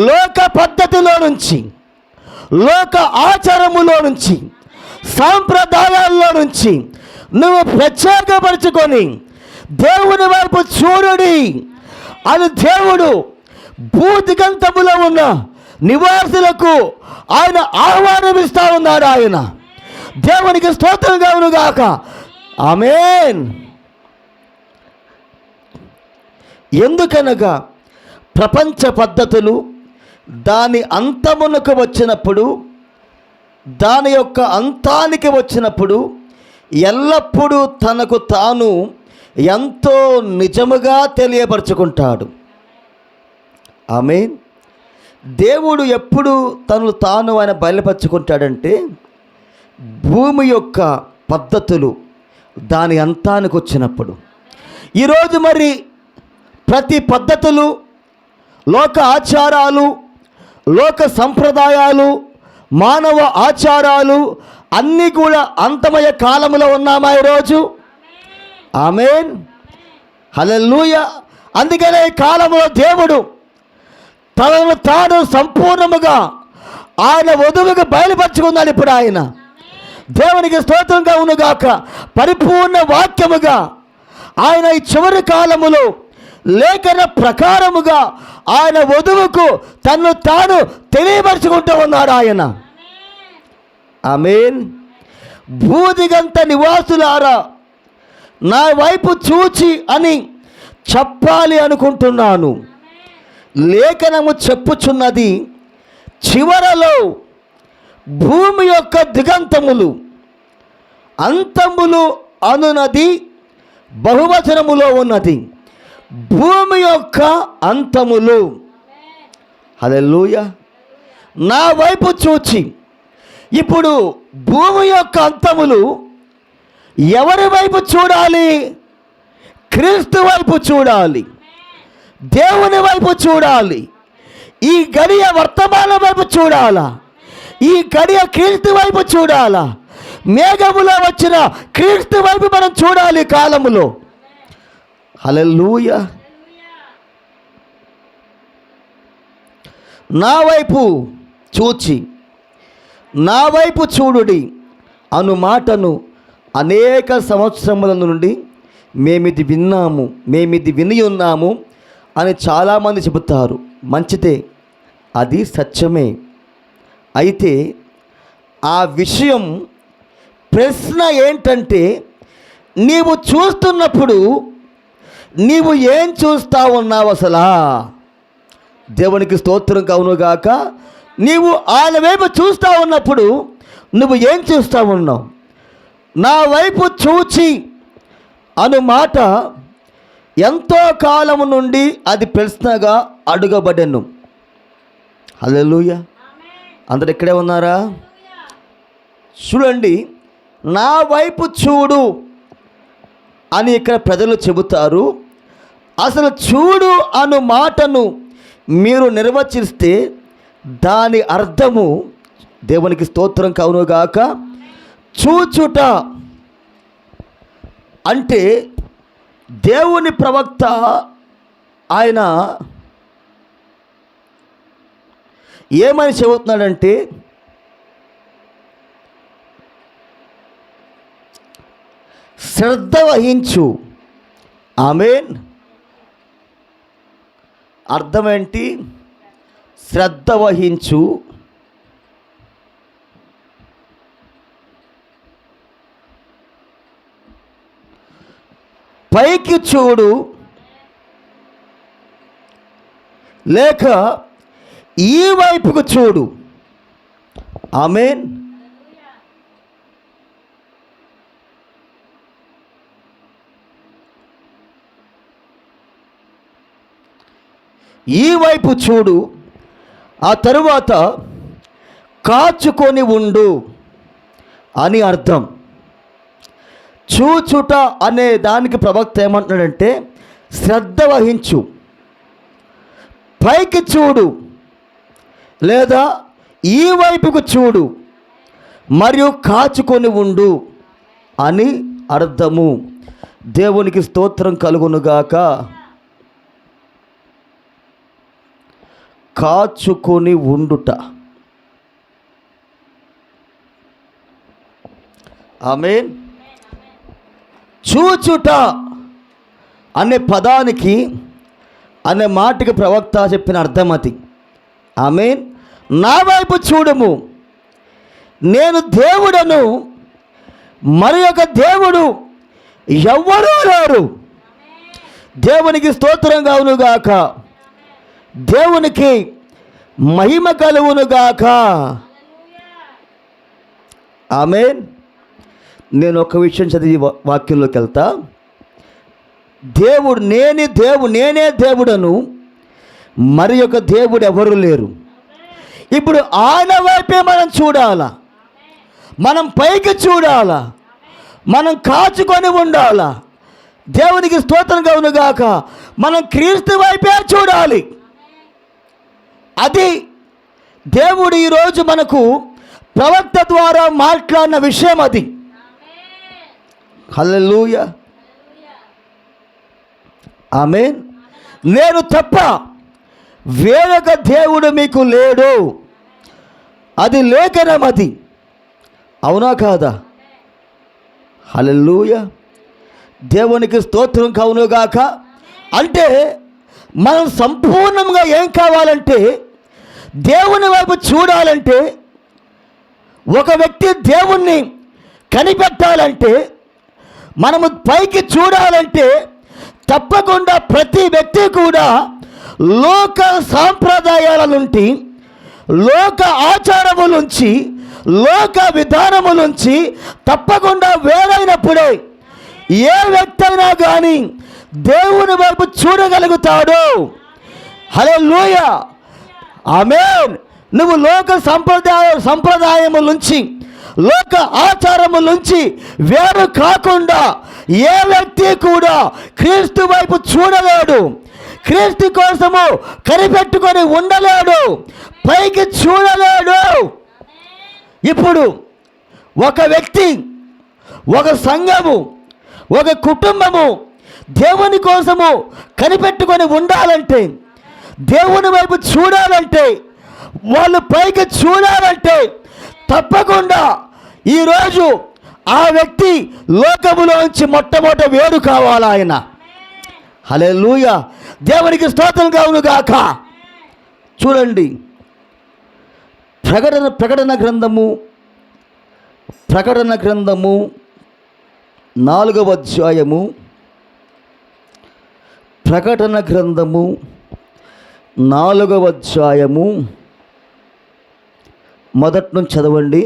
లోక పద్ధతిలో నుంచి, లోక ఆచారములో నుంచి, సాంప్రదాయాల్లో నుంచి నువ్వు ప్రత్యేకపరుచుకొని దేవుని వైపు చూడుడి అని దేవుడు భూదిగంతములో ఉన్న నివాసులకు ఆయన ఆహ్వానమిస్తూ ఉన్నాడు. ఆయన దేవునికి స్తోత్రం కలుగునుగాక. ఆమేన్. ఎందుకనగా ప్రపంచ పద్ధతులు దాని అంతమునకు వచ్చినప్పుడు, దాని యొక్క అంతానికి వచ్చినప్పుడు ఎల్లప్పుడూ తనకు తాను ఎంతో నిజముగా తెలియపరుచుకుంటాడు. ఆమేన్. దేవుడు ఎప్పుడు తను తాను ఆయన బయలుపరుచుకుంటాడంటే, భూమి యొక్క పద్ధతులు దాని అంతానికి వచ్చినప్పుడు. ఈరోజు మరి ప్రతి పద్ధతులు, లోక ఆచారాలు, లోక సంప్రదాయాలు, మానవ ఆచారాలు అన్నీ కూడా అంతమయ్యే కాలంలో ఉన్నామా ఈరోజు? ఆమేన్. హల్లెలూయా. అందుకనే ఈ కాలంలో దేవుడు తనను తాను సంపూర్ణముగా ఆయన వధువుగా బయలుపరుచుకున్నాడు. ఇప్పుడు ఆయన దేవునికి స్తోత్రం కలుగునుగాక. పరిపూర్ణ వాక్యముగా ఆయన ఈ చివరి కాలములో లేఖన ప్రకారముగా ఆయన వధువుకు తన్ను తాను తెలియపరుచుకుంటూ ఉన్నాడు ఆయన. ఆమేన్. భూదిగంత నివాసులారా నా వైపు చూచి అని చెప్పాలి అనుకుంటున్నాను. లేఖనము చెప్పుచున్నది, చివరలో భూమి యొక్క దిగంతములు, అంతములు అనునది బహువచనములో ఉన్నది. భూమి యొక్క అంతములు. హల్లెలూయా. నా వైపు చూచి. ఇప్పుడు భూమి యొక్క అంతములు ఎవరి వైపు చూడాలి? క్రీస్తు వైపు చూడాలి, దేవుని వైపు చూడాలి. ఈ గడియ వర్తమానం వైపు చూడాలా? ఈ గడియ క్రీస్తు వైపు చూడాలా? మేఘములో వచ్చిన క్రీస్తు వైపు మనం చూడాలి కాలములో. హల్లెలూయా. నా వైపు చూచి, నా వైపు చూడుడి అను మాటను అనేక సంవత్సరముల నుండి మేమిది విన్నాము, మేమిది విని ఉన్నాము అని చాలామంది చెబుతారు. మంచిదే, అది సత్యమే. అయితే ఆ విషయం ప్రశ్న ఏంటంటే, నీవు చూస్తున్నప్పుడు నీవు ఏం చూస్తా ఉన్నావు అసలా? దేవునికి స్తోత్రం కవునుగాక. నీవు ఆయన వైపు చూస్తూ ఉన్నప్పుడు నువ్వు ఏం చూస్తూ ఉన్నావు? నా వైపు చూచి అను మాట ఎంతో కాలము నుండి అది ప్రశ్నగా అడుగబడెను. హల్లెలూయా. అందరు ఇక్కడే ఉన్నారా? చూడండి, నా వైపు చూడు అని ఇక్కడ ప్రజలు చెబుతారు. అసలు చూడు అను మాటను మీరు నిర్వచిస్తే దాని అర్థము, దేవునికి స్తోత్రం కవునుగాక, చూచుట అంటే దేవుని ప్రవక్త ఆయన ఏమని చెబుతున్నాడంటే, శ్రద్ధ వహించు. ఆమేన్. అర్థమేంటి? శ్రద్ధ వహించు. పైకి చూడు, లేక ఈ వైపుకు చూడు. ఆమేన్. ఈ వైపు చూడు, ఆ తరువాత కాచుకొని ఉండు అని అర్థం. చూచుట అనే దానికి ప్రవక్త ఏమంటున్నాడంటే, శ్రద్ధ వహించు, పైకి చూడు లేదా ఈ వైపుకు చూడు, మరియు కాచుకొని ఉండు అని అర్థము. దేవునికి స్తోత్రం కలుగునుగాక. కాచుకొని ఉండుట. ఆమేన్. చూచుట అనే పదానికి, అనే మాటకి ప్రవక్త చెప్పిన అర్థం అది. ఆమేన్. నా వైపు చూడము, నేను దేవుడను, మరి ఒక దేవుడు ఎవ్వరూ లేరు. దేవునికి స్తోత్రం కలుగునుగాక. దేవునికి మహిమ కలుగునుగాక. ఆమేన్. నేను ఒక విషయం చదివి వాక్యంలోకి వెళ్తా. దేవుడు నేనే దేవుడను, మరి ఒక దేవుడు ఎవరు లేరు. ఇప్పుడు ఆయన వైపే మనం చూడాలా, మనం పైకి చూడాలా, మనం కాచుకొని ఉండాలా. దేవునికి స్తోత్రం కలుగునుగాక. మనం క్రీస్తు వైపే చూడాలి. అది దేవుడు ఈరోజు మనకు ప్రవక్త ద్వారా మాట్లాడిన విషయం అది. హల్లెలూయా. ఆమేన్. నేను తప్ప వేరొక దేవుడు మీకు లేడు. అది లేఖనం, అది అవునా కాదా? హల్లెలూయా. దేవునికి స్తోత్రం కలుగునుగాక. అంటే మనం సంపూర్ణంగా ఏం కావాలంటే, దేవుని వైపు చూడాలంటే, ఒక వ్యక్తి దేవుణ్ణి కనిపెట్టాలంటే, మనము పైకి చూడాలంటే తప్పకుండా ప్రతి వ్యక్తి కూడా లోక సాంప్రదాయాల నుండి, లోక ఆచారముల నుంచి, లోక విధానముల నుంచి తప్పకుండా వేరైనప్పుడే ఏ వ్యక్తి అయినా కానీ దేవుని వైపు చూడగలుగుతాడు. హల్లెలూయా, ఆమేన్. నువ్వు లోక సంప్రదాయముల నుంచి, లోక ఆచారముల నుంచి వేరు కాకుండా ఏ వ్యక్తి కూడా క్రీస్తు వైపు చూడలేడు, క్రీస్తు కోసము కనిపెట్టుకొని ఉండలేడు, పైకి చూడలేడు. ఇప్పుడు ఒక వ్యక్తి, ఒక సంఘము, ఒక కుటుంబము దేవుని కోసము కనిపెట్టుకొని ఉండాలంటే, దేవుని వైపు చూడాలంటే, వాళ్ళు పైకి చూడాలంటే తప్పకుండా ఈరోజు ఆ వ్యక్తి లోకములోంచి మొట్టమొదట వేరు కావాలా ఆయన. హల్లెలూయా, దేవునికి స్తోత్రం కలుగును గాక. చూడండి, ప్రకటన గ్రంథము 4వ అధ్యాయము, ప్రకటన గ్రంథము 4వ అధ్యాయము మొదటి నుంచి చదవండి.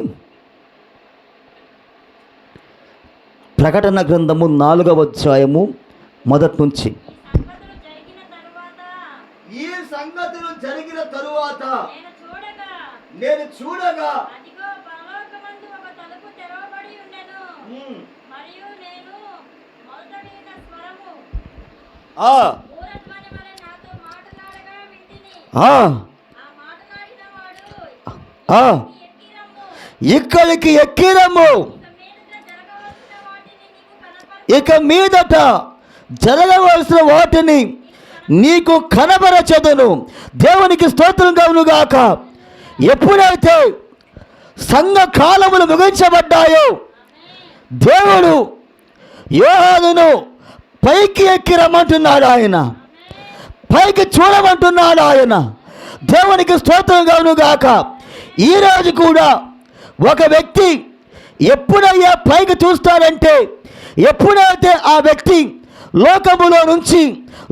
ప్రకటన గ్రంథము 4వ అధ్యాయము మొదటి నుంచి. ఈ సంగతులు జరిగిన తరువాత నేను చూడగా ఇక్కడికి ఎక్కిరము, ఇక మీదట జరగవలసిన వాటిని నీకు కనబరచెదను. దేవునికి స్తోత్రం కలుగును గాక. ఎప్పుడైతే సంఘ కాలములు ముగించబడ్డాయో దేవుడు యోహానును పైకి ఎక్కి రమ్మంటున్నాడు, ఆయన పైకి చూడమంటున్నాడు ఆయన. దేవునికి స్తోత్రం కలుగును గాక. ఈరోజు కూడా ఒక వ్యక్తి ఎప్పుడయ్యా పైకి చూస్తాడంటే, ఎప్పుడైతే ఆ వ్యక్తి లోకములో నుంచి,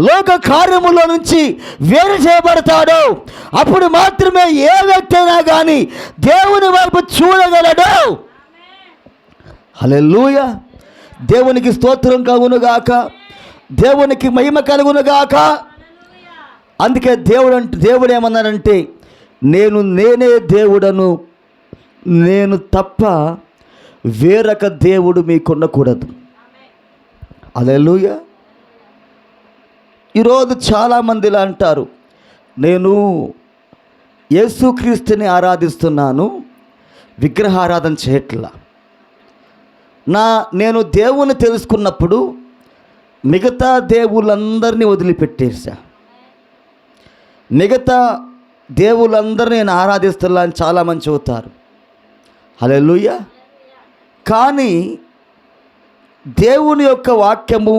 లోక కార్యములో నుంచి వేరు చేయబడతాడో అప్పుడు మాత్రమే ఏ వ్యక్తి అయినా కానీ దేవుని వైపు చూడగలడు. హల్లెలూయా, దేవునికి స్తోత్రం కలుగును గాక, దేవునికి మహిమ కలుగును గాక. అందుకే దేవుడు ఏమన్నాడంటే, నేనే దేవుడను, నేను తప్ప వేరొక దేవుడు మీకుండకూడదు. హల్లెలూయా. ఈరోజు చాలామంది ఇలా అంటారు, నేను యేసుక్రీస్తుని ఆరాధిస్తున్నాను, విగ్రహారాధన చేయట్లా. నేను దేవుని తెలుసుకున్నప్పుడు మిగతా దేవుళ్ళందరినీ వదిలిపెట్టేసా, మిగతా దేవుళ్ళందరినీ నేను ఆరాధిస్తున్నా అని చాలామంది చెబుతారు. హల్లెలూయా. కానీ దేవుని యొక్క వాక్యము,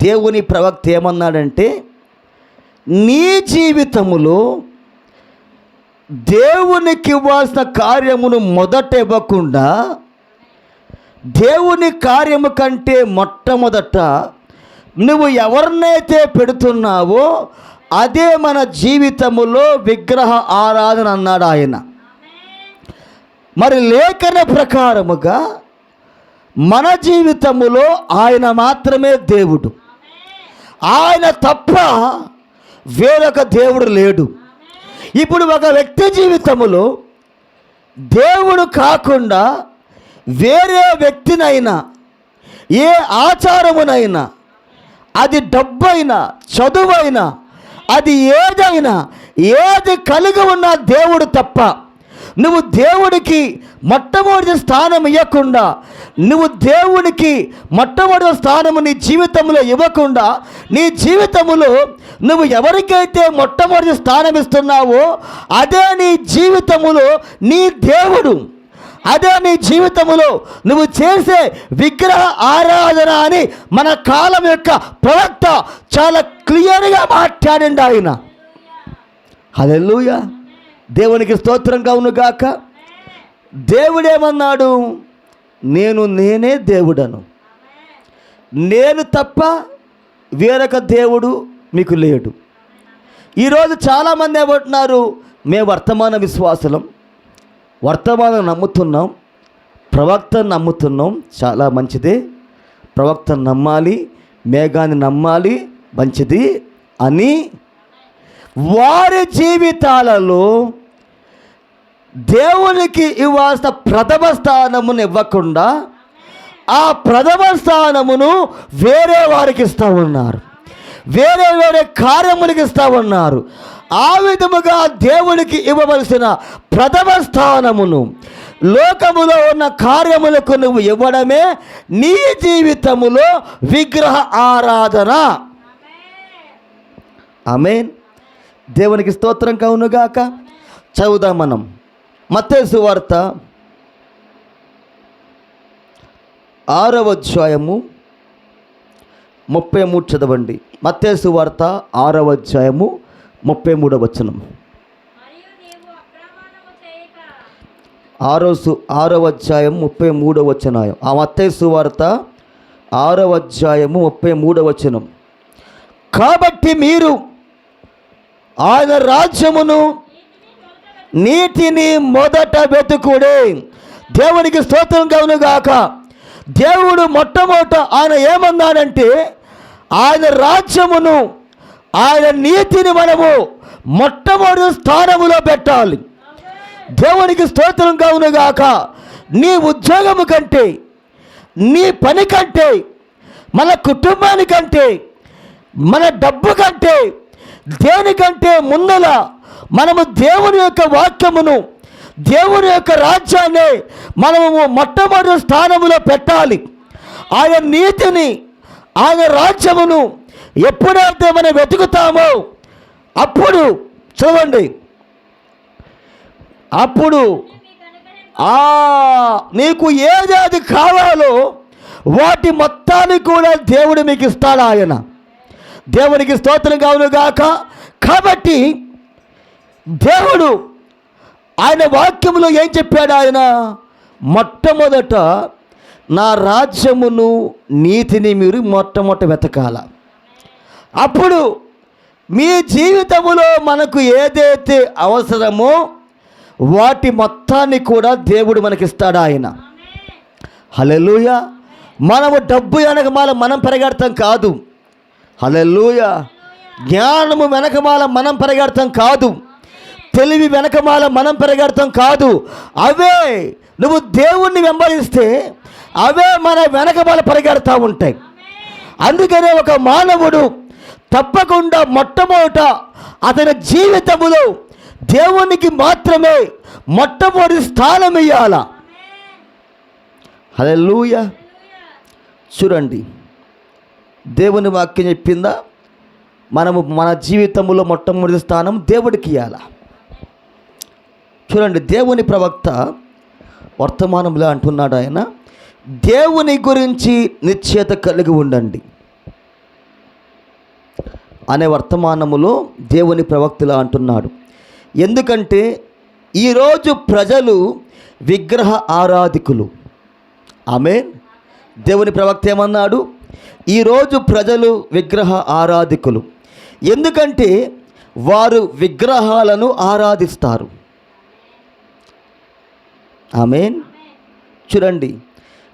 దేవుని ప్రవక్త ఏమన్నాడంటే, నీ జీవితములో దేవునికి ఇవ్వాల్సిన కార్యమును మొదట ఇవ్వకుండా దేవుని కార్యము కంటే మొట్టమొదట నువ్వు ఎవరినైతే పెడుతున్నావో అదే మన జీవితములో విగ్రహ ఆరాధన అన్నాడు ఆయన. మరి లేఖన ప్రకారముగా మన జీవితములో ఆయన మాత్రమే దేవుడు, ఆయన తప్ప వేరొక దేవుడు లేడు. ఇప్పుడు ఒక వ్యక్తి జీవితములో దేవుడు కాకుండా వేరే వ్యక్తినైనా, ఏ ఆచారమునైనా, అది డబ్బైనా, చదువైనా, అది ఏదైనా, ఏది కలిగి ఉన్న దేవుడు తప్ప నువ్వు దేవుడికి మొట్టమొదటి స్థానం ఇవ్వకుండా, నువ్వు దేవునికి మొట్టమొదటి స్థానము నీ జీవితంలో ఇవ్వకుండా, నీ జీవితంలో నువ్వు ఎవరికైతే మొట్టమొదటి స్థానం ఇస్తున్నావో అదే నీ జీవితములో నీ దేవుడు, అదే నీ జీవితంలో నువ్వు చేసే విగ్రహ ఆరాధన అని మన కాలం యొక్క ప్రవక్త చాలా క్లియర్గా మాట్లాడిండు ఆయన. హల్లెలూయా, దేవునికి స్తోత్రం కలుగును గాక. దేవుడేమన్నాడు, నేనే దేవుడను, నేను తప్ప వేరొక దేవుడు మీకు లేడు. ఈరోజు చాలామంది ఏమంటున్నారు, మేము వర్తమాన విశ్వాసులం, వర్తమానం నమ్ముతున్నాం, ప్రవక్తను నమ్ముతున్నాం. చాలా మంచిదే, ప్రవక్తను నమ్మాలి, మేఘాన్ని నమ్మాలి, మంచిది అని వారి జీవితాలలో దేవునికి ఇవ్వాల్సిన ప్రథమ స్థానమును ఇవ్వకుండా ఆ ప్రథమ స్థానమును వేరే వారికి ఇస్తూ ఉన్నారు, వేరే వేరే కార్యములకు ఇస్తూ ఉన్నారు. ఆ విధముగా దేవునికి ఇవ్వవలసిన ప్రథమ స్థానమును లోకములో ఉన్న కార్యములకు నువ్వు ఇవ్వడమే నీ జీవితములో విగ్రహ ఆరాధన. ఆమేన్. దేవునికి స్తోత్రం కలుగునుగాక. చదువుదాం మనం మత్తయి సువార్త 6వ అధ్యాయము 33 చదవండి. మత్తయి సువార్త 6వ అధ్యాయము 33వ వచనం. 6వ అధ్యాయం 33వ వచనం. ఆ మత్తయి సువార్త 6వ అధ్యాయము 33వ వచనం. కాబట్టి మీరు ఆయన రాజ్యమును నీతిని మొదట వెతుకుడే. దేవునికి స్తోత్రం కలుగునుగాక. దేవుడు మొట్టమొదట ఆయన ఏమన్నాడంటే ఆయన రాజ్యమును, ఆయన నీతిని మనము మొట్టమొదటి స్థానములో పెట్టాలి. దేవునికి స్తోత్రం కలుగునుగాక. నీ ఉద్యోగము కంటే, నీ పని కంటే, మన కుటుంబానికంటే, మన డబ్బు కంటే, దేనికంటే ముందల మనము దేవుని యొక్క వాక్యమును, దేవుని యొక్క రాజ్యాన్ని మనము మొట్టమొదటి స్థానములో పెట్టాలి. ఆయన నీతిని, ఆయన రాజ్యమును ఎప్పుడైతే మనం వెతుకుతామో అప్పుడు చూడండి, అప్పుడు నీకు ఏది కావాలో వాటి మొత్తాన్ని కూడా దేవుడు మీకు ఇస్తాడు ఆయన. దేవునికి స్తోత్రం కలుగునుగాక. కాబట్టి దేవుడు ఆయన వాక్యములో ఏం చెప్పాడు? ఆయన మొట్టమొదట నా రాజ్యమును నీతిని మీరు మొట్టమొదట వెతకాల. అప్పుడు మీ జీవితములో మనకు ఏదైతే అవసరమో వాటి మొత్తాన్ని కూడా దేవుడు మనకిస్తాడు ఆయన. హల్లెలూయా. మనము డబ్బు వెనకమాల మనం పరిగెడతాం కాదు. హల్లెలూయా. జ్ఞానము వెనకమాల మనం పరిగెడతాం కాదు. తెలివి వెనకమాల మనం పరిగెడతాం కాదు. అవే నువ్వు దేవుణ్ణి వెంబడిస్తే అవే మన వెనకమాల పరిగెడతా ఉంటాయి. అందుకనే ఒక మానవుడు తప్పకుండా మొట్టమొదట అతని జీవితములో దేవునికి మాత్రమే మొట్టమొదటి స్థానం ఇవ్వాల. హల్లెలూయా. చూడండి, దేవుని వాక్యం చెప్పిందా? మనము మన జీవితంలో మొట్టమొదటి స్థానం దేవుడికి ఇవ్వాల. చూడండి, దేవుని ప్రవక్త వర్తమానంలో అంటున్నాడు, ఆయన దేవుని గురించి నిశ్చయత కలిగి ఉండండి అనే వర్తమానములో దేవుని ప్రవక్తలా అంటున్నాడు. ఎందుకంటే ఈరోజు ప్రజలు విగ్రహ ఆరాధికులు. ఆమేన్. దేవుని ప్రవక్త ఏమన్నాడు? ఈరోజు ప్రజలు విగ్రహ ఆరాధికులు. ఎందుకంటే వారు విగ్రహాలను ఆరాధిస్తారు. ఆమేన్. చూడండి,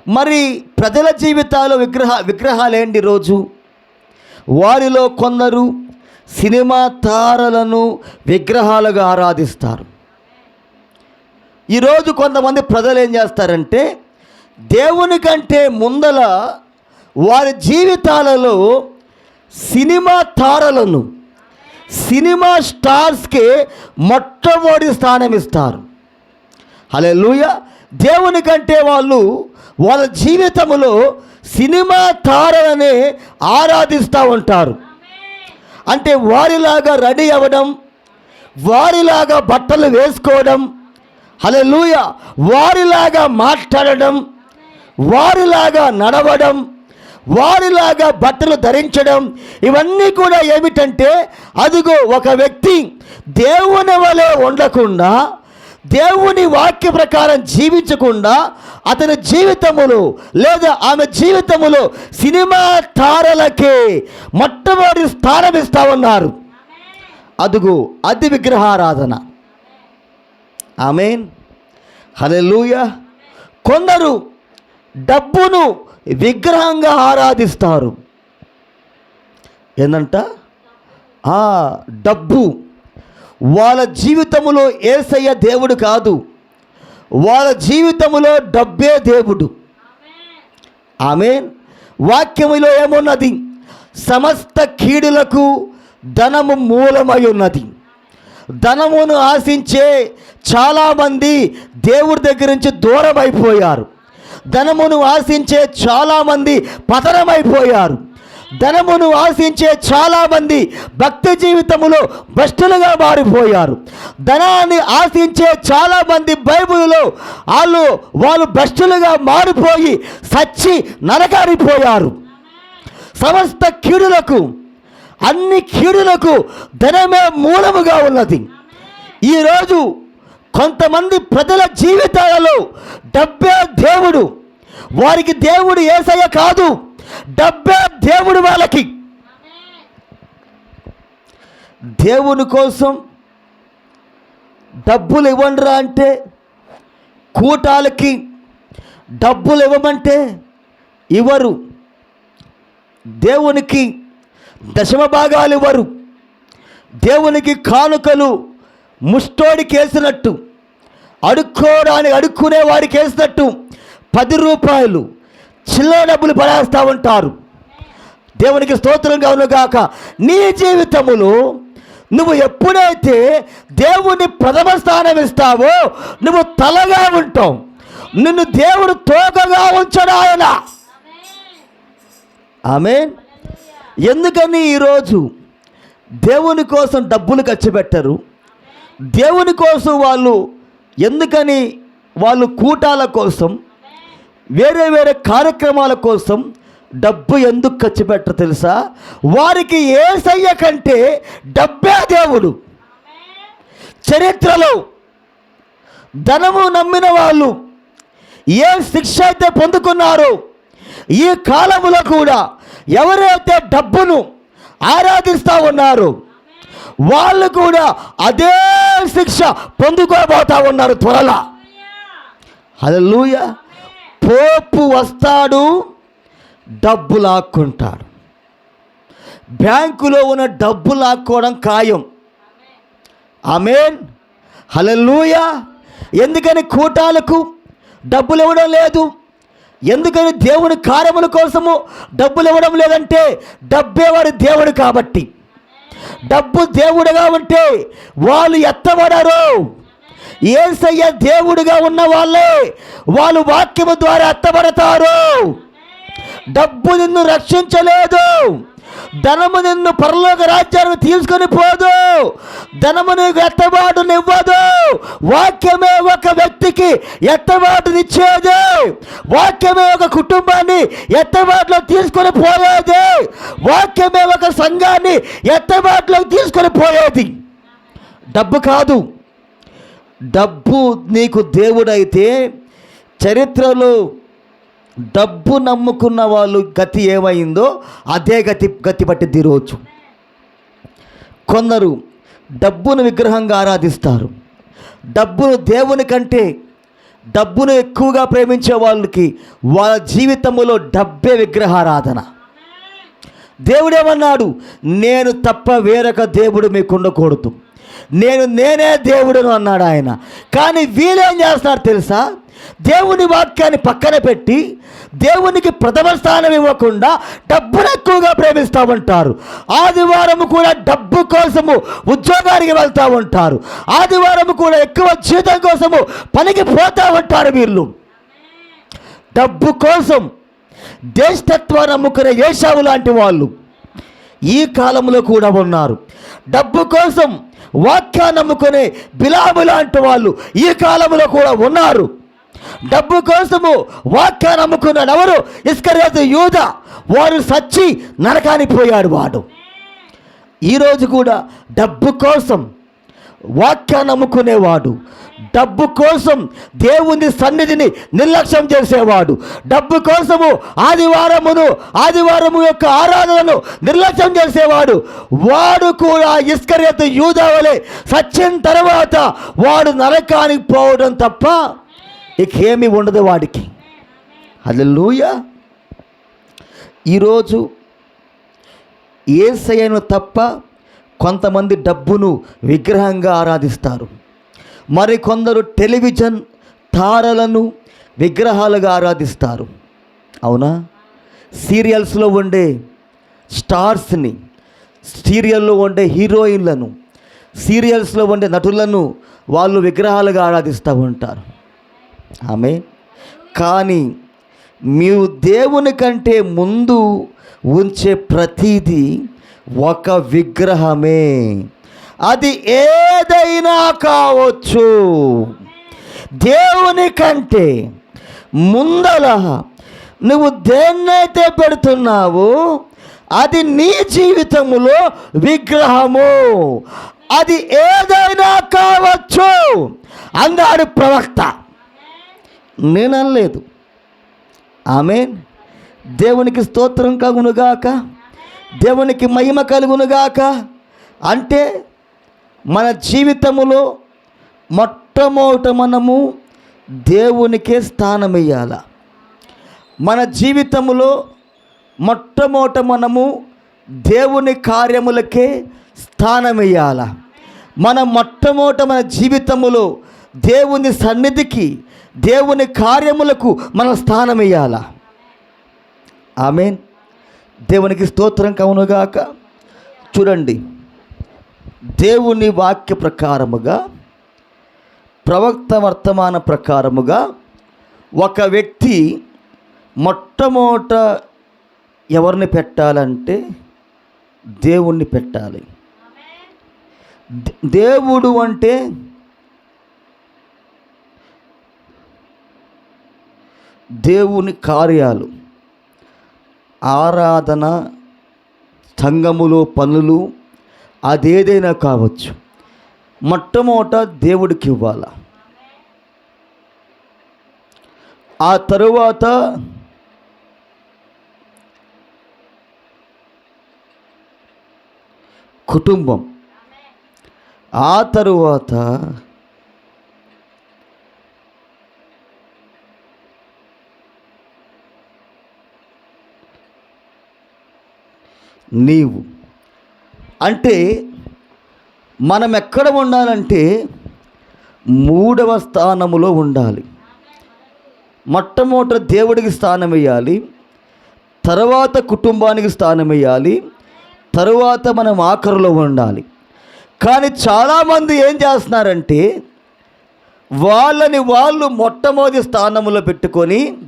మరి ప్రజల జీవితాల్లో విగ్రహాలేంటి? రోజు వారిలో కొందరు సినిమా తారలను విగ్రహాలుగా ఆరాధిస్తారు. ఈరోజు కొంతమంది ప్రజలు ఏం చేస్తారంటే దేవుని కంటే ముందల వారి జీవితాలలో సినిమా తారలను, సినిమా స్టార్స్కి మొట్టమొదటి స్థానం ఇస్తారు. హల్లెలూయా. దేవుని కంటే వాళ్ళ జీవితంలో సినిమా తారలనే ఆరాధిస్తూ ఉంటారు. అంటే వారిలాగా రెడీ అవ్వడం, వారిలాగా బట్టలు వేసుకోవడం, హల్లెలూయా, వారిలాగా మాట్లాడడం, వారిలాగా నడవడం, వారిలాగా బట్టలు ధరించడం, ఇవన్నీ కూడా ఏమిటంటే అదిగో ఒక వ్యక్తి దేవుని వలె ఉండకుండా దేవుని వాక్య ప్రకారం జీవించకుండా అతని జీవితములో లేదా ఆమె జీవితములో సినిమా తారలకే మొట్టమొదటి స్థానం ఇస్తా ఉన్నారు. అదుగు అది విగ్రహారాధన. ఆమేన్, హల్లెలూయా. కొందరు డబ్బును విగ్రహంగా ఆరాధిస్తారు. ఏందంట? డబ్బు. వాళ్ళ జీవితంలో యేసయ్య దేవుడు కాదు, వాళ్ళ జీవితంలో డబ్బే దేవుడు. ఆమేన్. వాక్యములో ఏమున్నది? సమస్త కీడులకు ధనము మూలమై ఉన్నది. ధనమును ఆశించే చాలామంది దేవుడి దగ్గర నుంచి దూరం అయిపోయారు. ధనమును ఆశించే చాలామంది పతనమైపోయారు. ధనమును ఆశించే చాలామంది భక్తి జీవితంలో భ్రష్టులుగా మారిపోయారు. ధనాన్ని ఆశించే చాలామంది బైబిల్లో వాళ్ళు భ్రష్టులుగా మారిపోయి సచ్చి నరకారిపోయారు. సమస్త కీడులకు, అన్ని కీడులకు ధనమే మూలముగా ఉన్నది. ఈరోజు కొంతమంది ప్రజల జీవితాలలో డబ్బే దేవుడు. వారికి దేవుడు యేసయ్య కాదు, డబ్బే దేవుడు వాళ్ళకి. దేవుని కోసం డబ్బులు ఇవ్వండిరా అంటే, కూటాలకి డబ్బులు ఇవ్వమంటే ఇవ్వరు. దేవునికి దశమ భాగాలు ఇవ్వరు. దేవునికి కానుకలు ముష్టోడికి వేసినట్టు, అడుక్కునే వాడికి వేసినట్టు 10 రూపాయలు చిల్లర డబ్బులు పడేస్తూ ఉంటారు. దేవునికి స్తోత్రం కలుగును గాక. నీ జీవితములో నువ్వు ఎప్పుడైతే దేవుని ప్రథమ స్థానం ఇస్తావో నువ్వు తలగా ఉంటావు. నిన్ను దేవుడు తోకగా ఉంచడు ఆయన. ఆమేన్. ఎందుకని ఈరోజు దేవుని కోసం డబ్బులు ఖర్చు పెట్టరు? దేవుని కోసం ఎందుకని వాళ్ళు కూటాల కోసం, వేరే వేరే కార్యక్రమాల కోసం డబ్బు ఎందుకు ఖర్చు పెట్టరు తెలుసా? వారికి యేసయ్య కంటే డబ్బే దేవుడు. చరిత్రలో ధనము నమ్మిన వాళ్ళు ఏ శిక్ష అయితే పొందుకున్నారో, ఈ కాలములో కూడా ఎవరైతే డబ్బును ఆరాధిస్తూ ఉన్నారో వాళ్ళు కూడా అదే శిక్ష పొందుకోబోతా ఉన్నారు త్వరలో. హల్లెలూయా. పోపు వస్తాడు, డబ్బు లాక్కుంటాడు. బ్యాంకులో ఉన్న డబ్బు లాక్కోవడం ఖాయం. ఆమేన్, హల్లెలూయా. ఎందుకని కూటాలకు డబ్బులు ఇవ్వడం లేదు? ఎందుకని దేవుని కార్యముల కోసము డబ్బులు ఇవ్వడం లేదంటే డబ్బే వారి దేవుడు కాబట్టి. డబ్బు దేవుడుగా ఉంటే వాళ్ళు ఎత్తబడరు. యేసయ్య దేవుడిగా ఉన్న వాళ్ళు వాక్యము ద్వారా ఎత్తబడతారు. డబ్బు నిన్ను రక్షించలేదు. ధనము నిన్ను పరలోక రాజ్యానికి తీసుకొని పోదు. ధనము నీకు ఎత్తబాటునివ్వదు. వాక్యమే ఒక వ్యక్తికి ఎత్తబాటునిచ్చేది. వాక్యమే ఒక కుటుంబాన్ని ఎత్తబాటులో తీసుకొని పోయేది. వాక్యమే ఒక సంఘాన్ని ఎత్తబాటులోకి తీసుకొని పోయేది. డబ్బు కాదు. డబ్బు నీకు దేవుడైతే చరిత్రలో డబ్బు నమ్ముకున్న వాళ్ళు గతి ఏమైందో అదే గతి పట్టింది ఈరోజు. కొందరు డబ్బును విగ్రహంగా ఆరాధిస్తారు. డబ్బును దేవుని కంటే డబ్బును ఎక్కువగా ప్రేమించే వాళ్ళకి వాళ్ళ జీవితంలో డబ్బే విగ్రహారాధన. దేవుడేమన్నాడు? నేను తప్ప వేరొక దేవుడు మీకు ఉండకూడదు, నేనే దేవుడును అన్నాడు ఆయన. కానీ వీళ్ళేం చేస్తారు తెలుసా? దేవుని వాక్యాన్ని పక్కన పెట్టి దేవునికి ప్రథమ స్థానం ఇవ్వకుండా డబ్బును ఎక్కువగా ప్రేమిస్తూ ఉంటారు. ఆదివారం కూడా డబ్బు కోసము ఉద్యోగానికి వెళ్తూ ఉంటారు. ఆదివారం కూడా ఎక్కువ జీతం కోసము పనికి పోతూ ఉంటారు. వీళ్ళు డబ్బు కోసం దేశతత్వాన్ని నమ్ముకునే ఏశావు లాంటి వాళ్ళు ఈ కాలంలో కూడా ఉన్నారు. డబ్బు కోసం వాక్యాన్ని నమ్ముకునే బిలాము లాంటి వాళ్ళు ఈ కాలంలో కూడా ఉన్నారు. డబ్బు కోసము వాక్యాన్ని నమ్ముకున్నాడు ఎవరు? ఇస్కరియోతు యూదా. వారు సచ్చి నరకానికి పోయాడు వాడు. ఈరోజు కూడా డబ్బు కోసం వాక్యాన్ని నమ్ముకునేవాడు, డబ్బు కోసం దేవుని సన్నిధిని నిర్లక్ష్యం చేసేవాడు, డబ్బు కోసము ఆదివారము యొక్క ఆరాధనను నిర్లక్ష్యం చేసేవాడు, వాడు కూడా ఇస్కరియోతు యూదా వలె సచ్చిన తర్వాత వాడు నరకానికి పోవడం తప్ప ఇకేమీ ఉండదు వాడికి. హల్లెలూయా. ఈరోజు యేసయ్యను తప్ప కొంతమంది డబ్బును విగ్రహంగా ఆరాధిస్తారు, మరికొందరు టెలివిజన్ తారలను విగ్రహాలుగా ఆరాధిస్తారు. అవునా? సీరియల్స్లో ఉండే స్టార్స్ని, సీరియల్లో ఉండే హీరోయిన్లను, సీరియల్స్లో ఉండే నటులను వాళ్ళు విగ్రహాలుగా ఆరాధిస్తూ ఉంటారు. ఆమె కానీ మీరు దేవుని కంటే ముందు ఉంచే ప్రతిదీ ఒక విగ్రహమే, అది ఏదైనా కావచ్చు. దేవుని కంటే ముందల నువ్వు దేన్నైతే పెడుతున్నావో అది నీ జీవితంలో విగ్రహము, అది ఏదైనా కావచ్చు అన్నాడు ప్రవక్త. నేననలేదు. ఆమేన్. దేవునికి స్తోత్రం కలుగునుగాక, దేవునికి మహిమ కలుగునుగాక. అంటే మన జీవితములో మొట్టమొదట మనము దేవునికే స్థానం ఇవ్వాలి. మన జీవితములో మొట్టమొదట మనము దేవుని కార్యములకే స్థానం ఇవ్వాలి. మొట్టమొదట మన జీవితములో దేవుని సన్నిధికి, దేవుని కార్యములకు మనం స్థానం ఇవ్వాలి. ఆమేన్. దేవునికి స్తోత్రం కలుగునుగాక. చూడండి, దేవుని వాక్య ప్రకారముగా, ప్రవక్త వర్తమాన ప్రకారముగా ఒక వ్యక్తి మొట్టమొదట ఎవరిని పెట్టాలంటే దేవుణ్ణి పెట్టాలి. దేవుడు అంటే దేవుని కార్యాలు, ఆరాధన, సంఘములో పనులు, అదేదైనా కావచ్చు, మొట్టమొదట దేవుడికి ఇవ్వాలి. ఆ తరువాత కుటుంబం, ఆ తరువాత నీవు. అంటే మనం ఎక్కడ ఉండాలంటే మూడవ స్థానములో ఉండాలి. మొట్టమొదట దేవుడికి స్థానం వేయాలి, తర్వాత కుటుంబానికి స్థానం వేయాలి, తరువాత మనం ఆఖరిలో ఉండాలి. కానీ చాలామంది ఏం చేస్తున్నారంటే వాళ్ళు మొట్టమొదటి స్థానంలో పెట్టుకొని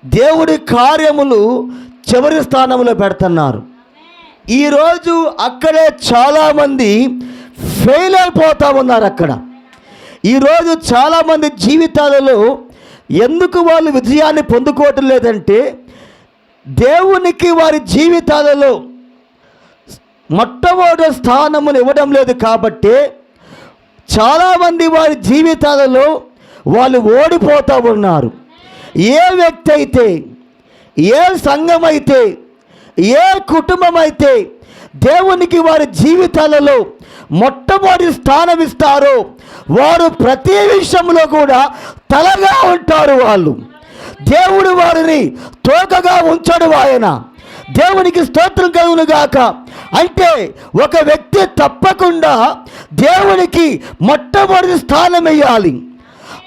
దేవుడి కార్యములు చివరి స్థానంలో పెడుతున్నారు. ఈరోజు అక్కడే చాలామంది ఫెయిల్ అయిపోతూ ఉన్నారు. అక్కడ ఈరోజు చాలామంది జీవితాలలో ఎందుకు వాళ్ళు విజయాన్ని పొందుకోవటం లేదంటే దేవునికి వారి జీవితాలలో మొట్టమొదటి స్థానమును ఇవ్వడం లేదు. కాబట్టి చాలామంది వారి జీవితాలలో వాళ్ళు ఓడిపోతూ ఉన్నారు. ఏ వ్యక్తి అయితే, ఏ సంఘం అయితే, ఏ కుటుంబం అయితే దేవునికి వారి జీవితాలలో మొట్టమొదటి స్థానం ఇస్తారో వారు ప్రతి విషయంలో కూడా తలగా ఉంటారు. వాళ్ళు దేవుడు వారిని తోకగా ఉంచడు. ఆయన దేవునికి స్తోత్రం కలుగునుగాక. అంటే ఒక వ్యక్తి తప్పకుండా దేవునికి మొట్టమొదటి స్థానం ఇవ్వాలి,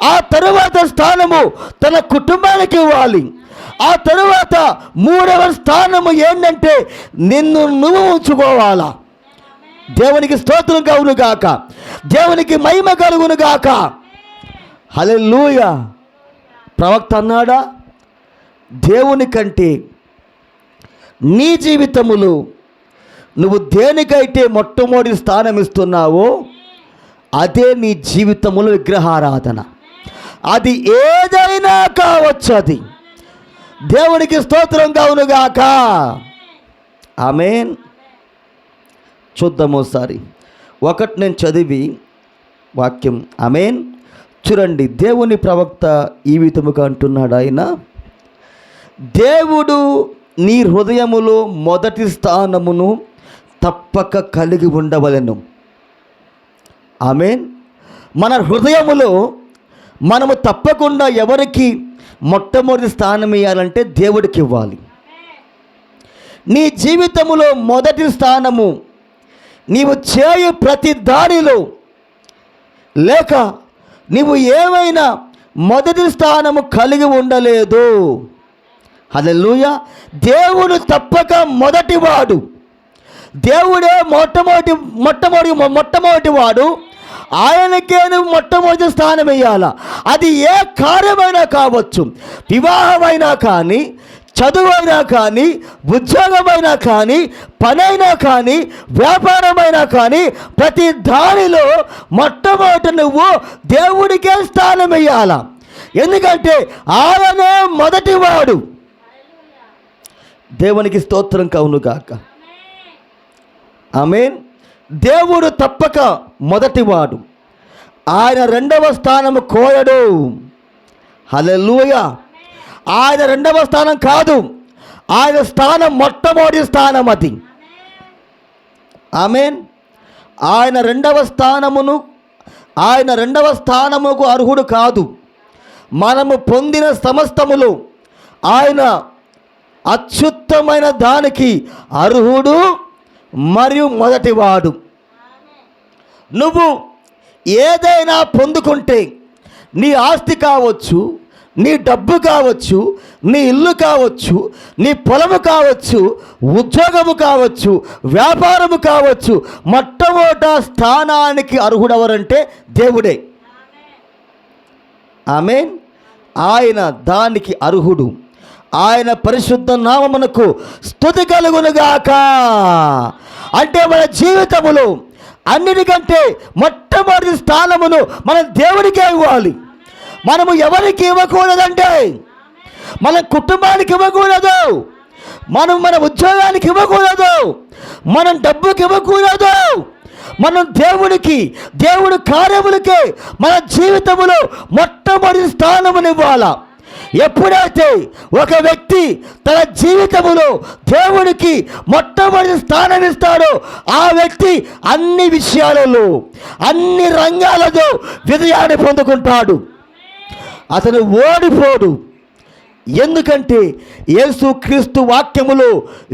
ఆ తరువాత స్థానము తన కుటుంబానికి ఇవ్వాలి, ఆ తరువాత మూడవ స్థానము ఏంటంటే నిన్ను నువ్వు ఉంచుకోవాలా. దేవునికి స్తోత్రం కలుగునుగాక, దేవునికి మహిమ కలుగునుగాక. హల్లెలూయా. ప్రవక్త అన్నాడా, దేవుని కంటే నీ జీవితములో నువ్వు దేనికైతే మొట్టమొదటి స్థానం ఇస్తున్నావో అదే నీ జీవితములో విగ్రహారాధన. అది ఏదైనా కావచ్చు. అది దేవునికి స్తోత్రం కలుగునుగాక. ఆమేన్. చూద్దాము ఒకసారి ఒకటి నేను చదివి వాక్యం ఆమేన్. చూడండి, దేవుని ప్రవక్త ఈ విధముగా అంటున్నాడు. ఆయన, దేవుడు నీ హృదయములో మొదటి స్థానమును తప్పక కలిగి ఉండవలెను. ఆమేన్. మన హృదయములో మనము తప్పకుండా ఎవరికి మొట్టమొదటి స్థానం ఇవ్వాలంటే దేవుడికి ఇవ్వాలి. నీ జీవితంలో మొదటి స్థానము నీవు చేయు ప్రతి దానిలో, లేక నీవు ఏమైనా మొదటి స్థానము కలిగి ఉండలేదు. హల్లెలూయా. దేవుడు తప్పక మొదటివాడు. దేవుడే మొట్టమొదటి వాడు. ఆయనకే నువ్వు మొట్టమొదటి స్థానం ఇవ్వాలా. అది ఏ కార్యమైనా కావచ్చు, వివాహమైనా కానీ, చదువైనా కానీ, ఉద్యోగమైనా కానీ, పనైనా కానీ, వ్యాపారమైనా కానీ, ప్రతి దానిలో మొట్టమొదటి నువ్వు దేవుడికే స్థానం ఇవ్వాల. ఎందుకంటే ఆయనే మొదటివాడు. దేవునికి స్తోత్రం కలుగును గాక. ఆమేన్. దేవుడు తప్పక మొదటివాడు. ఆయన రెండవ స్థానము కోయడు. హల్లెలూయా. ఆయన రెండవ స్థానం కాదు, ఆయన స్థానం మొట్టమొదటి స్థానం అది. ఆమేన్. ఆయన రెండవ స్థానముకు అర్హుడు కాదు. మనము పొందిన సమస్తములు ఆయన అత్యుత్తమైన దానికి అర్హుడు మరియు మొదటివాడు. నువ్వు ఏదైనా పొందుకుంటే, నీ ఆస్తి కావచ్చు, నీ డబ్బు కావచ్చు, నీ ఇల్లు కావచ్చు, నీ పొలము కావచ్చు, ఉద్యోగము కావచ్చు, వ్యాపారము కావచ్చు, మొట్టమొదటి స్థానానికి అర్హుడెవరంటే దేవుడే. ఆమేన్. ఆయన దానికి అర్హుడు. ఆయన పరిశుద్ధ నామమునకు స్తుతి కలుగునుగాక. అంటే మన జీవితములో అన్నిటికంటే మొట్టమొదటి స్థానమును మనం దేవుడికే ఇవ్వాలి. మనము ఎవరికి ఇవ్వకూడదంటే, మన కుటుంబానికి ఇవ్వకూడదు, మనం మన ఉద్యోగానికి ఇవ్వకూడదు, మనం డబ్బుకి ఇవ్వకూడదు. మనం దేవుడి కార్యములకే మన జీవితంలో మొట్టమొదటి స్థానమునివ్వాలా. ఎప్పుడైతే ఒక వ్యక్తి తన జీవితంలో దేవుడికి మొట్టమొదటి స్థానం ఇస్తాడో, ఆ వ్యక్తి అన్ని విషయాలలో, అన్ని రంగాలలో విజయాన్ని పొందుకుంటాడు. అతను ఓడిపోడు. ఎందుకంటే యేసుక్రీస్తు వాక్యములో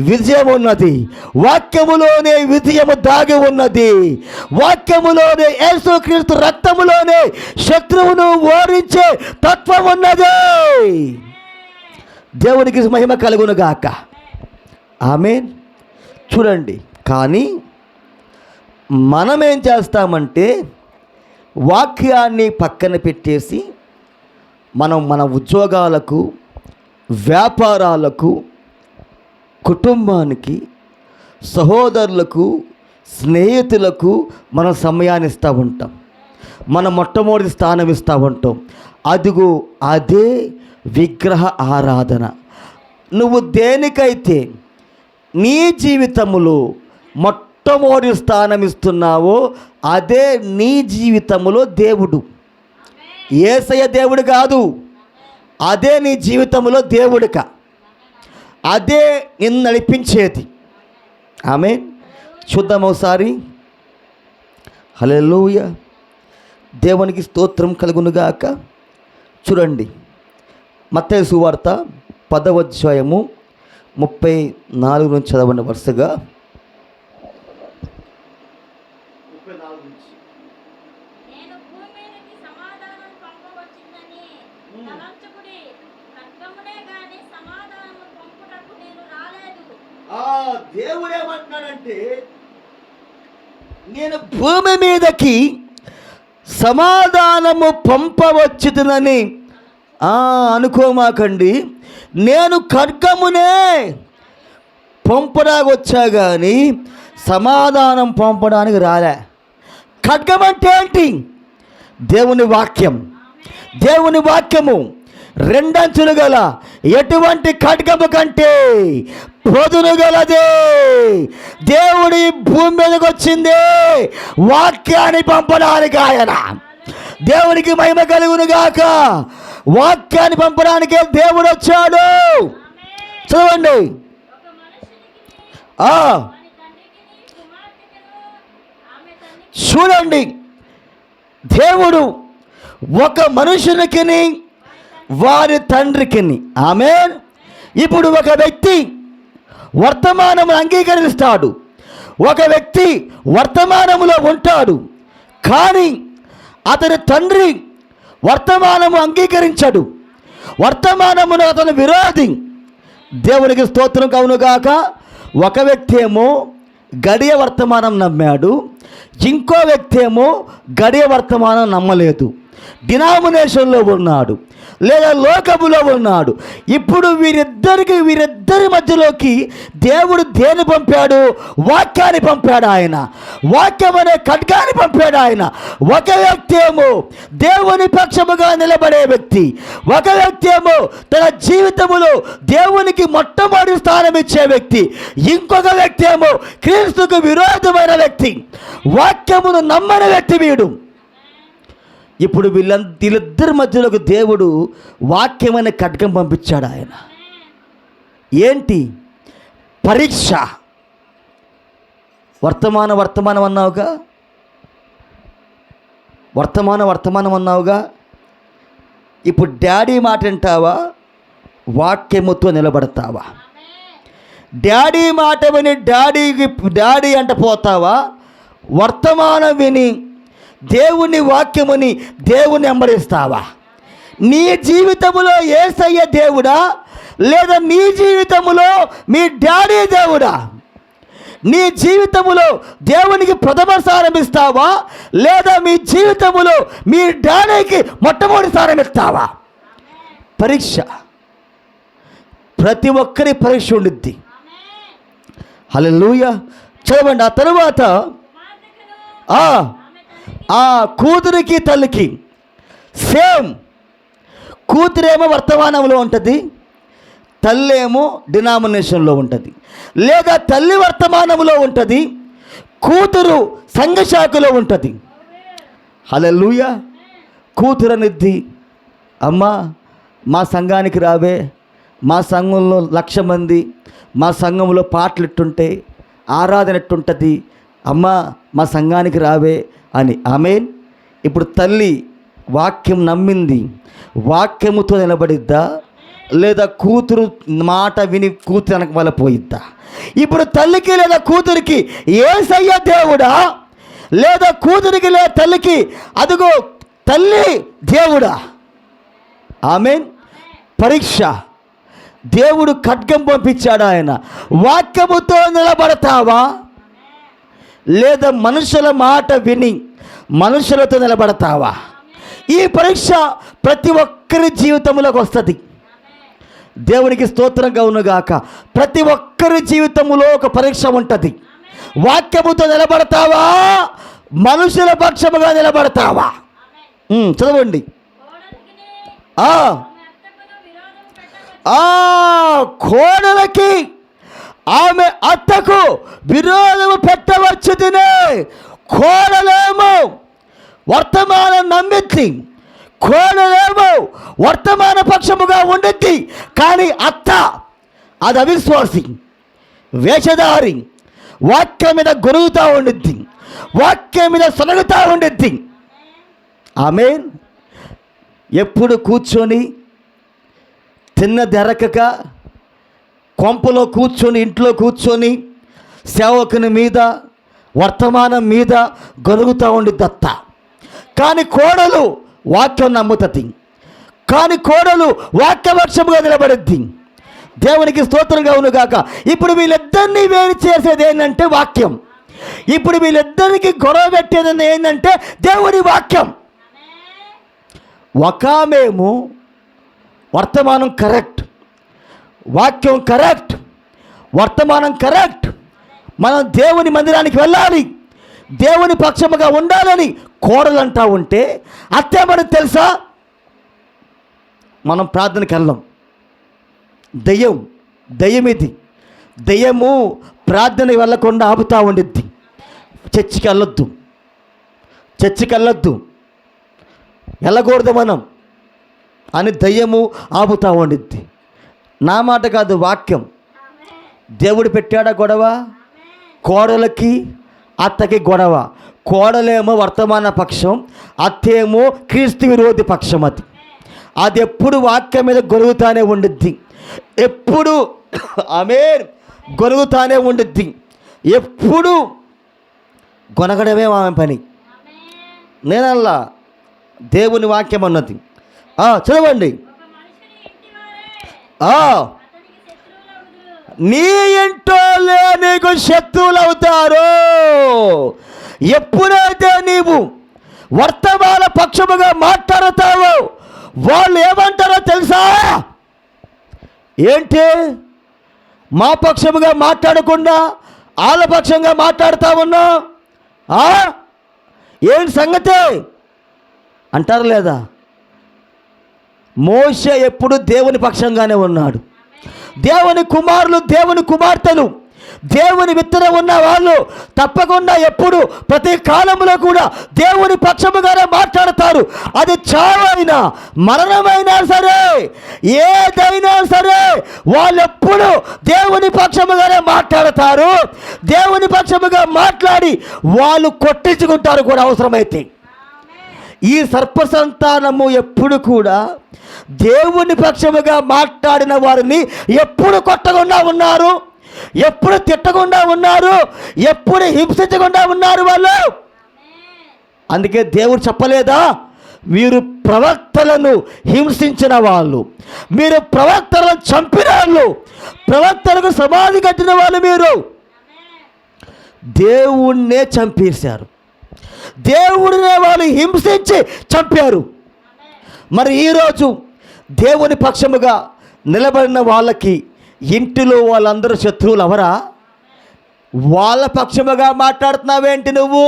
విజయం ఉన్నది. వాక్యములోనే విజయము దాగి ఉన్నది. వాక్యములోనే, యేసుక్రీస్తు రక్తములోనే శత్రువును ఓడించే తత్వం ఉన్నది. దేవునికి మహిమ కలుగును గాక. ఆమేన్. చూడండి, కానీ మనమేం చేస్తామంటే వాక్యాన్ని పక్కన పెట్టేసి మనం మన ఉద్యోగాలకు, వ్యాపారాలకు, కుటుంబానికి, సహోదరులకు, స్నేహితులకు మనం సమయాన్ని ఇస్తూ ఉంటాం. మనం మొట్టమొదటి స్థానం ఇస్తూ ఉంటాం. అదిగో అదే విగ్రహ ఆరాధన. నువ్వు దేనికైతే నీ జీవితములో మొట్టమొదటి స్థానం ఇస్తున్నావో అదే నీ జీవితంలో దేవుడు. యేసయ్య దేవుడు కాదు, అదే నీ జీవితంలో దేవుడిక, అదే నిన్ను నడిపించేది. ఆమేన్. చూద్దాం ఒకసారి. హల్లెలూయా. దేవునికి స్తోత్రం కలుగునుగాక. చూడండి, మత్తయి సువార్త 10వ అధ్యాయము 34 నుంచి చదవండి వరుసగా. దేవుడు ఏమంటున్నాడంటే, నేను భూమి మీదకి సమాధానము పంపవచ్చునని అనుకోమాకండి. నేను ఖడ్గమునే పంపడానికి వచ్చా కానీ సమాధానం పంపడానికి రాలే. ఖడ్గం అంటే ఏంటి? దేవుని వాక్యం. దేవుని వాక్యము రెండంచులు గల ఎటువంటి ఖడ్గము కంటే పొదును గలదే. దేవుడి భూమి మీదకి వచ్చింది వాక్యాన్ని పంపడానికి. ఆయన దేవునికి మహిమ కలుగును గాక. వాక్యాన్ని పంపడానికే దేవుడు వచ్చాడు. చదవండి. చూడండి, దేవుడు ఒక మనుషునికి వారి తండ్రికి. ఆమేన్. ఇప్పుడు ఒక వ్యక్తి వర్తమానము అంగీకరిస్తాడు, ఒక వ్యక్తి వర్తమానములో ఉంటాడు, కానీ అతని తండ్రి వర్తమానము అంగీకరించడు, వర్తమానమును అతను విరోధి. దేవునికి స్తోత్రం కలుగును గాక. ఒక వ్యక్తి ఏమో గడియ వర్తమానం నమ్మాడు, ఇంకో వ్యక్తి ఏమో గడియ వర్తమానం నమ్మలేదు. డినామినేషన్లో ఉన్నాడు లేదా లోకములో ఉన్నాడు. ఇప్పుడు వీరిద్దరి మధ్యలోకి దేవుడు దేని పంపాడు? వాక్యాన్ని పంపాడు. ఆయన వాక్యం అనే ఖడ్గాన్ని పంపాడు. ఆయన ఒక వ్యక్తి ఏమో దేవుని పక్షముగా నిలబడే వ్యక్తి, ఒక వ్యక్తి ఏమో తన జీవితములో దేవునికి మొట్టమొదటి స్థానం ఇచ్చే వ్యక్తి, ఇంకొక వ్యక్తి ఏమో క్రీస్తుకు విరోధమైన వ్యక్తి, వాక్యమును నమ్మని వ్యక్తి వీడు. ఇప్పుడు వీళ్ళిద్దరి మధ్యలోకి దేవుడు వాక్యమైన ఖడ్గం పంపించాడు. ఆయన ఏంటి? పరీక్ష. వర్తమానం అన్నావుగా, వర్తమానం అన్నావుగా. ఇప్పుడు డాడీ మాట వింటావా, వాక్యముతో నిలబడతావా? డాడీ మాట విని డాడీ అంట పోతావా? వర్తమానం విని దేవుని వాక్యముని దేవుని వెంబడిస్తావా? నీ జీవితంలో యేసయ్య దేవుడా లేదా నీ జీవితంలో మీ డాడీ దేవుడా? నీ జీవితంలో దేవునికి ప్రథమ స్థానం ఇస్తావా లేదా మీ జీవితంలో మీ డాడీకి మొట్టమొదటి స్థానం ఇస్తావా? పరీక్ష. ప్రతి ఒక్కరి పరీక్ష ఉండిద్ది. హల్లెలూయా. చదవండి. ఆ తరువాత కూతురికి తల్లికి సేమ్. కూతురేమో వర్తమానంలో ఉంటుంది, తల్లేమో డినామినేషన్లో ఉంటుంది. లేదా తల్లి వర్తమానంలో ఉంటుంది, కూతురు సంఘశాఖలో ఉంటుంది. హల్లెలూయా. కూతురు అనిద్ది, అమ్మా మా సంఘానికి రావే, మా సంఘంలో 1,00,000 మంది, మా సంఘంలో పాటలు ఎట్టుంటే, ఆరాధన ఎట్టుంటుంది, అమ్మా మా సంఘానికి రావే అని. ఆమేన్. ఇప్పుడు తల్లి వాక్యం నమ్మింది, వాక్యముతో నిలబడిద్దా లేదా కూతురు మాట విని కూతురు వెనక వల్ల పోయిద్దా? ఇప్పుడు తల్లికి లేదా కూతురికి యేసయ్య దేవుడా లేదా కూతురికి లేదా తల్లికి అదిగో తల్లి దేవుడా? ఆమేన్. పరీక్ష. దేవుడు ఖడ్గం పంపించాడు. ఆయన వాక్యముతో నిలబడతావా లేదా మనుషుల మాట విని మనుషులతో నిలబడతావా? ఈ పరీక్ష ప్రతి ఒక్కరి జీవితంలోకి వస్తుంది. దేవునికి స్తోత్రం కలుగునుగాక. ప్రతి ఒక్కరి జీవితంలో ఒక పరీక్ష ఉంటుంది. వాక్యముతో నిలబడతావా మనుషుల పక్షముగా నిలబడతావా? చదవండి. కోడలకి ఆమె అత్తకు విరోధము పెట్టవచ్చు. తినే కోడలేమో వర్తమానం నమ్మిద్ది, కోడలేమో వర్తమాన పక్షముగా ఉండిద్ది. కానీ అత్త అది అవిశ్వాసి, వేషధారి, వాక్యం మీద గొరుగుతూ ఉండిద్ది, వాక్యం మీద సొనగుతూ ఉండిద్ది. ఆమేన్. ఎప్పుడు కూర్చొని తిన్న దెరకక కొంపలో కూర్చొని ఇంట్లో కూర్చొని సేవకుని మీద వర్తమానం మీద గొరుగుతూ ఉండిద్ది అత్త. కానీ కోడలు వాక్యం నమ్ముతుంది, కానీ కోడలు వాక్యపక్షముగా నిలబడిద్ది. దేవునికి స్తోత్రంగా కలుగునుగాక. ఇప్పుడు వీళ్ళిద్దరినీ వేరు చేసేది ఏంటంటే వాక్యం. ఇప్పుడు వీళ్ళిద్దరికి గొడవ పెట్టేది ఏంటంటే దేవుని వాక్యం. ఒకామేమో వర్తమానం కరెక్ట్, వాక్యం కరెక్ట్, వర్తమానం కరెక్ట్, మనం దేవుని మందిరానికి వెళ్ళాలి, దేవుని పక్షముగా ఉండాలని కోడలు అంటా ఉంటే అత్తే మనకు తెలుసా, మనం ప్రార్థనకి వెళ్ళాం. దయ్యం ఇది, దెయ్యము ప్రార్థనకి వెళ్ళకుండా ఆపుతూ ఉండిద్ది. చర్చికి వెళ్ళొద్దు, వెళ్ళకూడదు మనం అని దయ్యము ఆపుతూ ఉండిద్ది. నా మాట కాదు, వాక్యం. దేవుడు పెట్టాడా గొడవ? కోడలకి అత్తకి గొడవ. కోడలేమో వర్తమాన పక్షం, అత్తేమో క్రీస్తు విరోధి పక్షం. అది ఎప్పుడు వాక్యం మీద గొరుగుతానే ఉండిద్ది, ఎప్పుడు గొరుగుతానే ఉండిద్ది, ఎప్పుడు గొనగడమే ఆమె పని. నేనల్లా దేవుని వాక్యం అన్నది. చదవండి. నీ ఇంటోలే నీకు శత్రువులు అవుతారు. ఎప్పుడైతే నీవు వర్తమాన పక్షముగా మాట్లాడతావో వాళ్ళు ఏమంటారో తెలుసా? ఏంటి మా పక్షముగా మాట్లాడకుండా వాళ్ళ పక్షంగా మాట్లాడుతా ఉన్నా? ఏంటి సంగతి అంటారు లేదా? మోషే ఎప్పుడు దేవుని పక్షంగానే ఉన్నాడు. దేవుని కుమారులు, దేవుని కుమార్తెలు, దేవుని విత్తనం ఉన్న వాళ్ళు తప్పకుండా ఎప్పుడు ప్రతి కాలంలో కూడా దేవుని పక్షముగానే మాట్లాడతారు. అది చావైనా మరణమైనా సరే, ఏదైనా సరే వాళ్ళు ఎప్పుడు దేవుని పక్షముగానే మాట్లాడతారు. దేవుని పక్షముగా మాట్లాడి వాళ్ళు కొట్టించుకుంటారు కూడా అవసరమైతే. ఈ సర్పసంతానము ఎప్పుడు కూడా దేవుని పక్షముగా మాట్లాడిన వారిని ఎప్పుడు కొట్టకుండా ఉన్నారు, ఎప్పుడు తిట్టకుండా ఉన్నారు, ఎప్పుడు హింసించకుండా ఉన్నారు వాళ్ళు. అందుకే దేవుడు చెప్పలేదా, మీరు ప్రవక్తలను హింసించిన వాళ్ళు, మీరు ప్రవక్తలను చంపిన వాళ్ళు, ప్రవక్తలకు సమాధి కట్టిన వాళ్ళు మీరు. దేవుణ్ణే చంపేశారు, దేవుడినే వాళ్ళు హింసించి చంపారు. మరి ఈరోజు దేవుని పక్షముగా నిలబడిన వాళ్ళకి ఇంటిలో వాళ్ళందరూ శత్రువులు అవరా? వాళ్ళ పక్షముగా మాట్లాడుతున్నావేంటి నువ్వు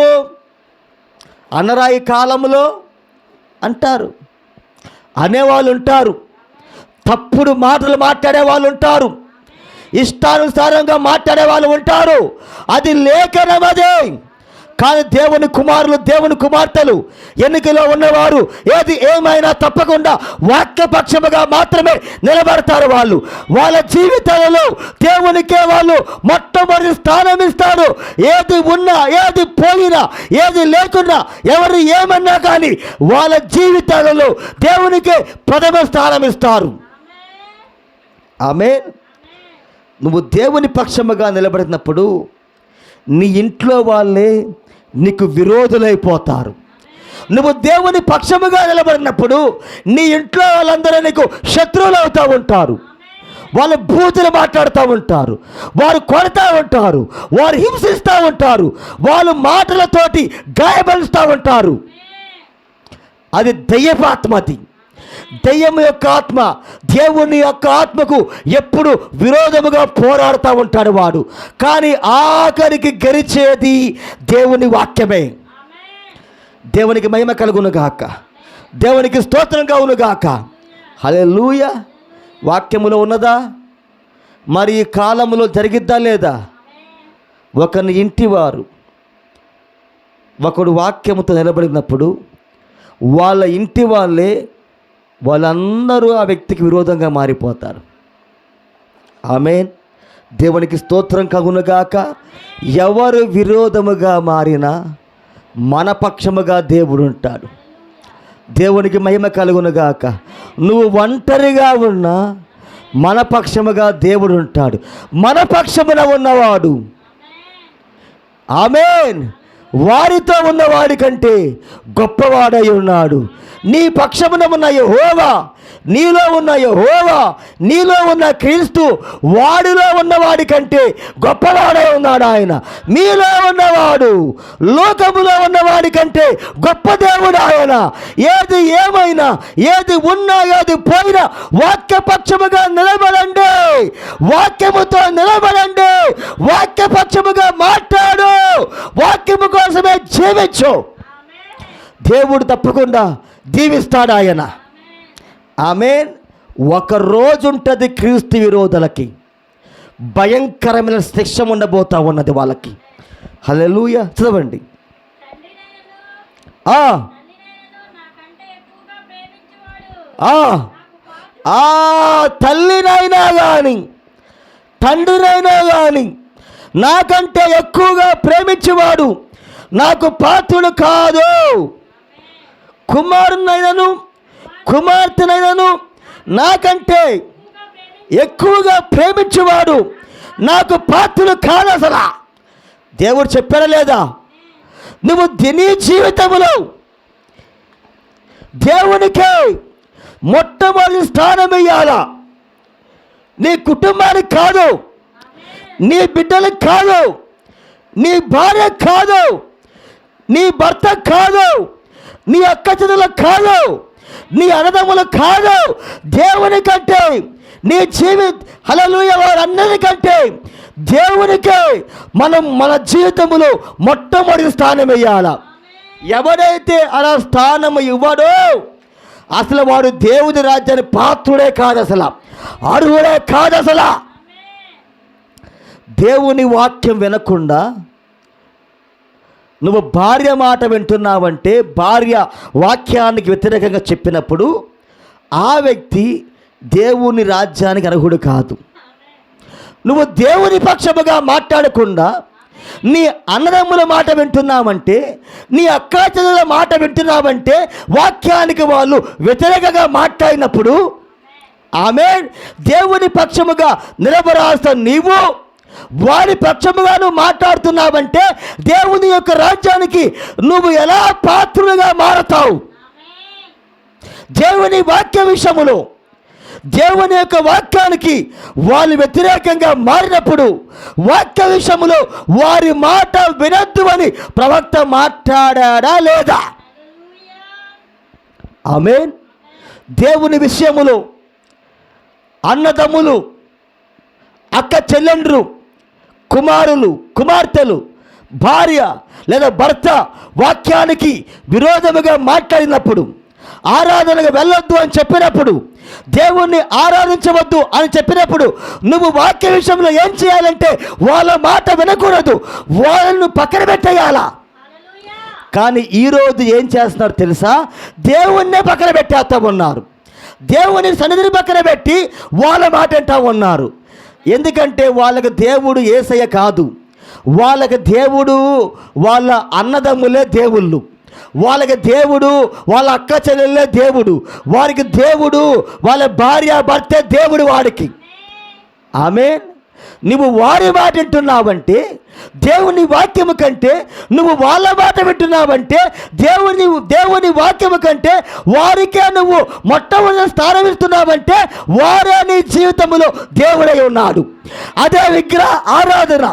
అనరా? ఈ కాలంలో అంటారు, అనేవాళ్ళు ఉంటారు, తప్పుడు మాటలు మాట్లాడే వాళ్ళు ఉంటారు, ఇష్టానుసారంగా మాట్లాడే వాళ్ళు ఉంటారు. అది లేఖనం అదే. కానీ దేవుని కుమారులు, దేవుని కుమార్తెలు, ఎన్నికలో ఉన్నవారు ఏది ఏమైనా తప్పకుండా వాక్యపక్షముగా మాత్రమే నిలబడతారు. వాళ్ళు వాళ్ళ జీవితాలలో దేవునికే వాళ్ళు మొట్టమొదటి స్థానం ఇస్తారు. ఏది ఉన్నా, ఏది పోయినా, ఏది లేకున్నా, ఎవరు ఏమన్నా కానీ వాళ్ళ జీవితాలలో దేవునికే ప్రథమ స్థానం ఇస్తారు. ఆమేన్. నువ్వు దేవుని పక్షముగా నిలబడినప్పుడు నీ ఇంట్లో వాళ్ళే నీకు విరోధులైపోతారు. నువ్వు దేవుని పక్షముగా నిలబడినప్పుడు నీ ఇంట్లో వాళ్ళందరూ నీకు శత్రువులు అవుతూ ఉంటారు. వాళ్ళు బూతులు మాట్లాడుతూ ఉంటారు, వారు కొడతా ఉంటారు, వారు హింసిస్తూ ఉంటారు, వాళ్ళు మాటలతోటి గాయపరుస్తూ ఉంటారు. అది దయ్యపాత్మది. దయ్యం యొక్క ఆత్మ దేవుని యొక్క ఆత్మకు ఎప్పుడు విరోధముగా పోరాడుతూ ఉంటాడు వాడు. కానీ ఆఖరికి గెలిచేది దేవుని వాక్యమే. దేవునికి మహిమ కలుగునుగాక, దేవునికి స్తోత్రంగా అవునుగాక. హల్లెలూయా. వాక్యములో ఉన్నదా? మరి ఈ కాలంలో జరిగిద్దా లేదా? ఒకని ఇంటివారు ఒకడు వాక్యముతో నిలబడినప్పుడు వాళ్ళ ఇంటి వాళ్ళందరూ ఆ వ్యక్తికి విరోధంగా మారిపోతారు. ఆమేన్. దేవునికి స్తోత్రం కలుగునుగాక. ఎవరు విరోధముగా మారినా మన పక్షముగా దేవుడు ఉంటాడు. దేవునికి మహిమ కలుగునుగాక. నువ్వు ఒంటరిగా ఉన్నా మన పక్షముగా దేవుడు ఉంటాడు. మన పక్షమున ఉన్నవాడు, ఆమేన్, వారితో ఉన్నవాడి కంటే గొప్పవాడై ఉన్నాడు. నీ పక్షమున ఉన్న యెహోవా, నీలో ఉన్న యెహోవా, నీలో ఉన్న క్రీస్తు వాడిలో ఉన్నవాడి కంటే గొప్పవాడై ఉన్నాడు ఆయన. మీలో ఉన్నవాడు లోకములో ఉన్నవాడి కంటే గొప్ప దేవుడు ఆయన. ఏది ఏమైనా, ఏది ఉన్నా, ఏది పోయినా వాక్యపక్షముగా నిలబడండి, వాక్యముతో నిలబడండి, వాక్యపక్షముగా మాట్లాడు, వాక్యము కోసమే జీవించు. దేవుడు తప్పకుండా దీవిస్తాడు ఆయన. ఆమేన్. ఒక రోజు ఉంటుంది క్రీస్తు విరోధులకి, భయంకరమైన శిక్ష ఉండబోతా ఉన్నది వాళ్ళకి. హల్లెలూయా. చదవండి. తల్లినైనా కానీ తండ్రినైనా కానీ నాకంటే ఎక్కువగా ప్రేమించేవాడు నాకు పాత్రుడు కాదు. కుమారునైనను కుమార్తెనైనను నాకంటే ఎక్కువగా ప్రేమించేవాడు నాకు పాత్రుడు కాదు. అసలు దేవుడు చెప్పాడా లేదా? నువ్వు నీ జీవితంలో దేవునికే మొట్టమొదటి స్థానం ఇయ్యాలా. నీ కుటుంబానికి కాదు, నీ బిడ్డలకు కాదు, నీ భార్య కాదు, నీ భర్త కాదు, నీ అక్క చెల్లెలకు కాదు, నీ అన్నదమ్ములకు కాదు. దేవుని కంటే నీ హల్లెలూయా వారందరికంటే దేవునికే మనం మన జీవితంలో మొట్టమొదటి స్థానం ఇయ్యాల. ఎవడైతే అలా స్థానం ఇవ్వడో అసలు వాడు దేవుని రాజ్యాన్ని పాత్రుడే కాదు, అసలు అర్హుడే కాదు. అసలు దేవుని వాక్యం వినకుండా నువ్వు భార్య మాట వింటున్నావంటే, భార్య వాక్యానికి వ్యతిరేకంగా చెప్పినప్పుడు ఆ వ్యక్తి దేవుని రాజ్యానికి అర్హుడు కాదు. నువ్వు దేవుని పక్షముగా మాట్లాడకుండా నీ అన్నదమ్ముల మాట వింటున్నావంటే, నీ అక్కా చెల్లెల మాట వింటున్నావంటే, వాక్యానికి వాళ్ళు వ్యతిరేకంగా మాట్లాడినప్పుడు ఆమె దేవుని పక్షముగా నిలబడాల్సిన నీవు వారి పక్షముగా నువ్వు మాట్లాడుతున్నావంటే దేవుని యొక్క రాజ్యానికి నువ్వు ఎలా పాత్రులుగా మారతావు? దేవుని వాక్య విషయములో దేవుని యొక్క వాక్యానికి వాళ్ళు వ్యతిరేకంగా మారినప్పుడు వాక్య విషయంలో వారి మాట వినొద్దు అని ప్రవక్త మాట్లాడా లేదా? ఆమేన్. దేవుని విషయములో అన్నదమ్ములు, అక్క చెల్లెండ్రు, కుమారులు, కుమార్తెలు, భార్య లేదా భర్త వాక్యానికి విరోధముగా మాట్లాడినప్పుడు, ఆరాధనకు వెళ్ళొద్దు అని చెప్పినప్పుడు, దేవుణ్ణి ఆరాధించవద్దు అని చెప్పినప్పుడు నువ్వు వాక్య విషయంలో ఏం చేయాలంటే వాళ్ళ మాట వినకూడదు, వాళ్ళను పక్కన పెట్టేయాలా. కానీ ఈరోజు ఏం చేస్తున్నారు తెలుసా? దేవుణ్ణే పక్కన పెట్టేస్తా ఉన్నారు. దేవుని సన్నిధిని పక్కన పెట్టి వాళ్ళ మాట అంటా ఉన్నారు. ఎందుకంటే వాళ్ళకి దేవుడు యేసయ్య కాదు, వాళ్ళకి దేవుడు వాళ్ళ అన్నదమ్ములే దేవుళ్ళు, వాళ్ళకి దేవుడు వాళ్ళ అక్క చెల్లెళ్ళే దేవుడు, వారికి దేవుడు వాళ్ళ భార్య భర్తే దేవుడు వాడికి. ఆమేన్. నువ్వు వారి మాట వింటున్నావంటే, దేవుని వాక్యము కంటే నువ్వు వాళ్ళ మాట వింటున్నావంటే, దేవుని వాక్యము కంటే వారికే నువ్వు మొట్టమొదటి స్థానం ఇస్తున్నావంటే వారే నీ జీవితంలో దేవుడై ఉన్నాడు. అదే విగ్రహ ఆరాధన.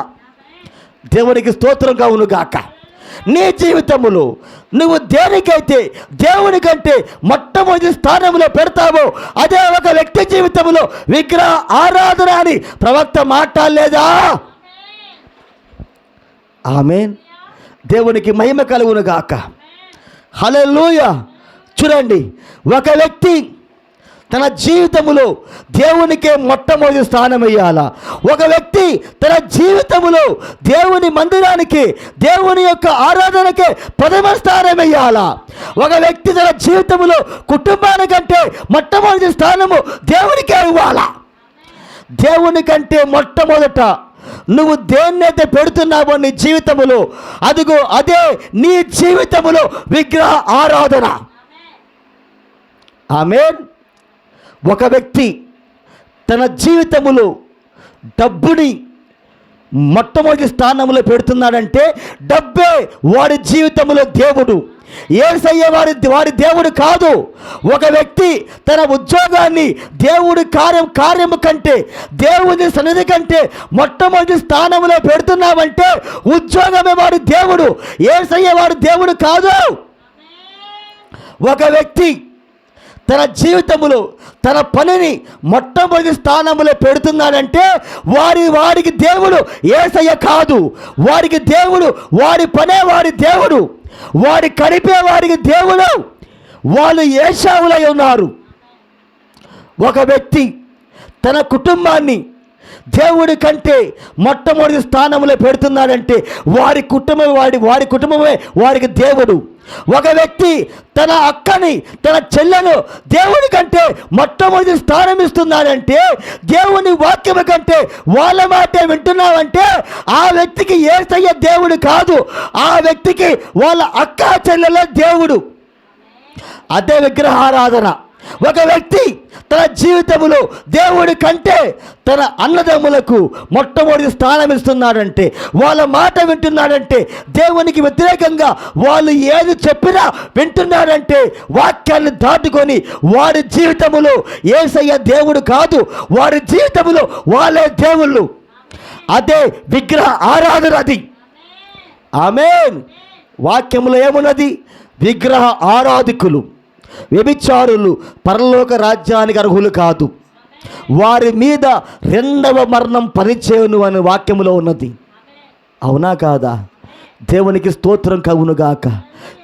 దేవునికి స్తోత్రం కలుగును గాక. నీ జీవితంలో నువ్వు దేనికైతే దేవుని కంటే మొట్టమొదటి స్థానంలో పెడతావో అదే ఒక వ్యక్తి జీవితంలో విగ్రహ ఆరాధన అని ప్రవక్త మాట్లాడలేదా? ఆమేన్. దేవునికి మహిమ కలుగును గాక. హల్లెలూయా. చూడండి, ఒక వ్యక్తి తన జీవితంలో దేవునికే మొట్టమొదటి స్థానం ఇయ్యాలా. ఒక వ్యక్తి తన జీవితంలో దేవుని మందిరానికి, దేవుని యొక్క ఆరాధనకే ప్రథమ స్థానం ఇయ్యాలా. ఒక వ్యక్తి తన జీవితంలో కుటుంబానికంటే మొట్టమొదటి స్థానము దేవునికే ఇవ్వాలా. దేవుని కంటే మొట్టమొదట నువ్వు దేన్నైతే పెడుతున్నావో నీ జీవితంలో, అదిగో అదే నీ జీవితంలో విగ్రహ ఆరాధన. ఆమేన్. ఒక వ్యక్తి తన జీవితంలో డబ్బుని మొట్టమొదటి స్థానంలో పెడుతున్నాడంటే డబ్బే వాడి జీవితంలో దేవుడు. యేసయ్య వారి దేవుడు కాదు. ఒక వ్యక్తి తన ఉద్యోగాన్ని దేవుడి కార్యము కంటే, దేవుని సన్నిధి కంటే మొట్టమొదటి స్థానంలో పెడుతున్నామంటే ఉద్యోగమే వాడి దేవుడు, యేసయ్య వాడి దేవుడు కాదు. ఒక వ్యక్తి తన జీవితంలో తన పనిని మొట్టమొదటి స్థానంలో పెడుతున్నాడంటే వారికి దేవుడు యేసయ్య కాదు. వారికి దేవుడు వారి పనే వారి దేవుడు, వారి కడిపే వారికి దేవుడు. వాళ్ళు ఏశావులై ఉన్నారు. ఒక వ్యక్తి తన కుటుంబాన్ని, దేవుడి కంటే మొట్టమొదటి స్థానంలో పెడుతున్నాడంటే వారి కుటుంబమే వారికి దేవుడు. ఒక వ్యక్తి తన అక్కని, తన చెల్లెను దేవుడి కంటే మొట్టమొదటి స్థానం ఇస్తున్నాడంటే, దేవుని వాక్యము కంటే వాళ్ళ మాటే వింటున్నావంటే ఆ వ్యక్తికి యేసయ్య దేవుడు కాదు, ఆ వ్యక్తికి వాళ్ళ అక్క చెల్లెలే దేవుడు. అదే విగ్రహారాధన. ఒక వ్యక్తి తన జీవితంలో దేవుడి కంటే తన అన్నదమ్ములకు మొట్టమొదటి స్థానం ఇస్తున్నాడంటే, వాళ్ళ మాట వింటున్నాడంటే, దేవునికి వ్యతిరేకంగా వాళ్ళు ఏది చెప్పినా వింటున్నాడంటే, వాక్యాన్ని దాటుకొని వారి జీవితంలో యేసయ్య దేవుడు కాదు, వారి జీవితంలో వాళ్ళే దేవుళ్ళు. అదే విగ్రహ ఆరాధన. అది ఆమేన్. వాక్యంలో ఏమున్నది? విగ్రహ ఆరాధికులు, వ్యభిచారులు పరలోక రాజ్యానికి అర్హులు కాదు, వారి మీద రెండవ మరణం పనిచేయును అని వాక్యములో ఉన్నది. అవునా కాదా? దేవునికి స్తోత్రం కలుగునుగాక,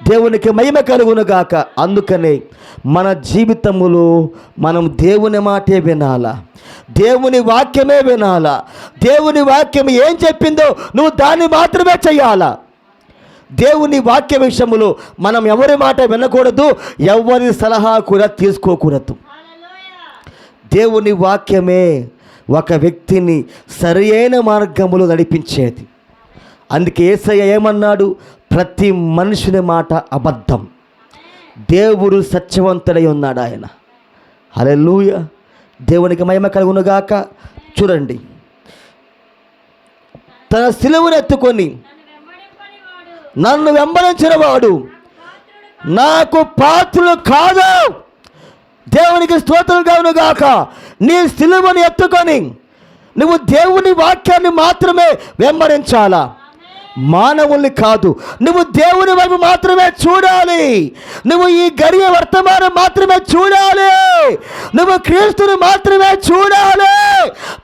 దేవునికి మహిమ కలుగునుగాక. అందుకనే మన జీవితములో మనం దేవుని మాటే వినాలా, దేవుని వాక్యమే వినాలా. దేవుని వాక్యం ఏం చెప్పిందో నువ్వు దాన్ని మాత్రమే చెయ్యాలా. దేవుని వాక్య విషయములో మనం ఎవరి మాట వినకూడదు, ఎవరి సలహా కూడా తీసుకోకూడదు. దేవుని వాక్యమే ఒక వ్యక్తిని సరియైన మార్గములో నడిపించేది. అందుకే యేసయ్య ఏమన్నాడు? ప్రతి మనుషుని మాట అబద్ధం, దేవుడు సత్యవంతుడై ఉన్నాడు ఆయన. హల్లెలూయా. దేవునికి మహిమ కలుగునుగాక. చూడండి, తన సిలువను ఎత్తుకొని నన్ను వెంబడించిన వాడు నాకు పాత్రుడు కాదు. దేవునికి స్తోత్రం కలుగునుగాక. నీ సిలువను ఎత్తుకొని నువ్వు దేవుని వాక్యాన్ని మాత్రమే వెంబడించాలా, మానవుల్ని కాదు. నువ్వు దేవుని వైపు మాత్రమే చూడాలి. నువ్వు ఈ గడియ వర్తమానం మాత్రమే చూడాలి. నువ్వు క్రీస్తుని మాత్రమే చూడాలి.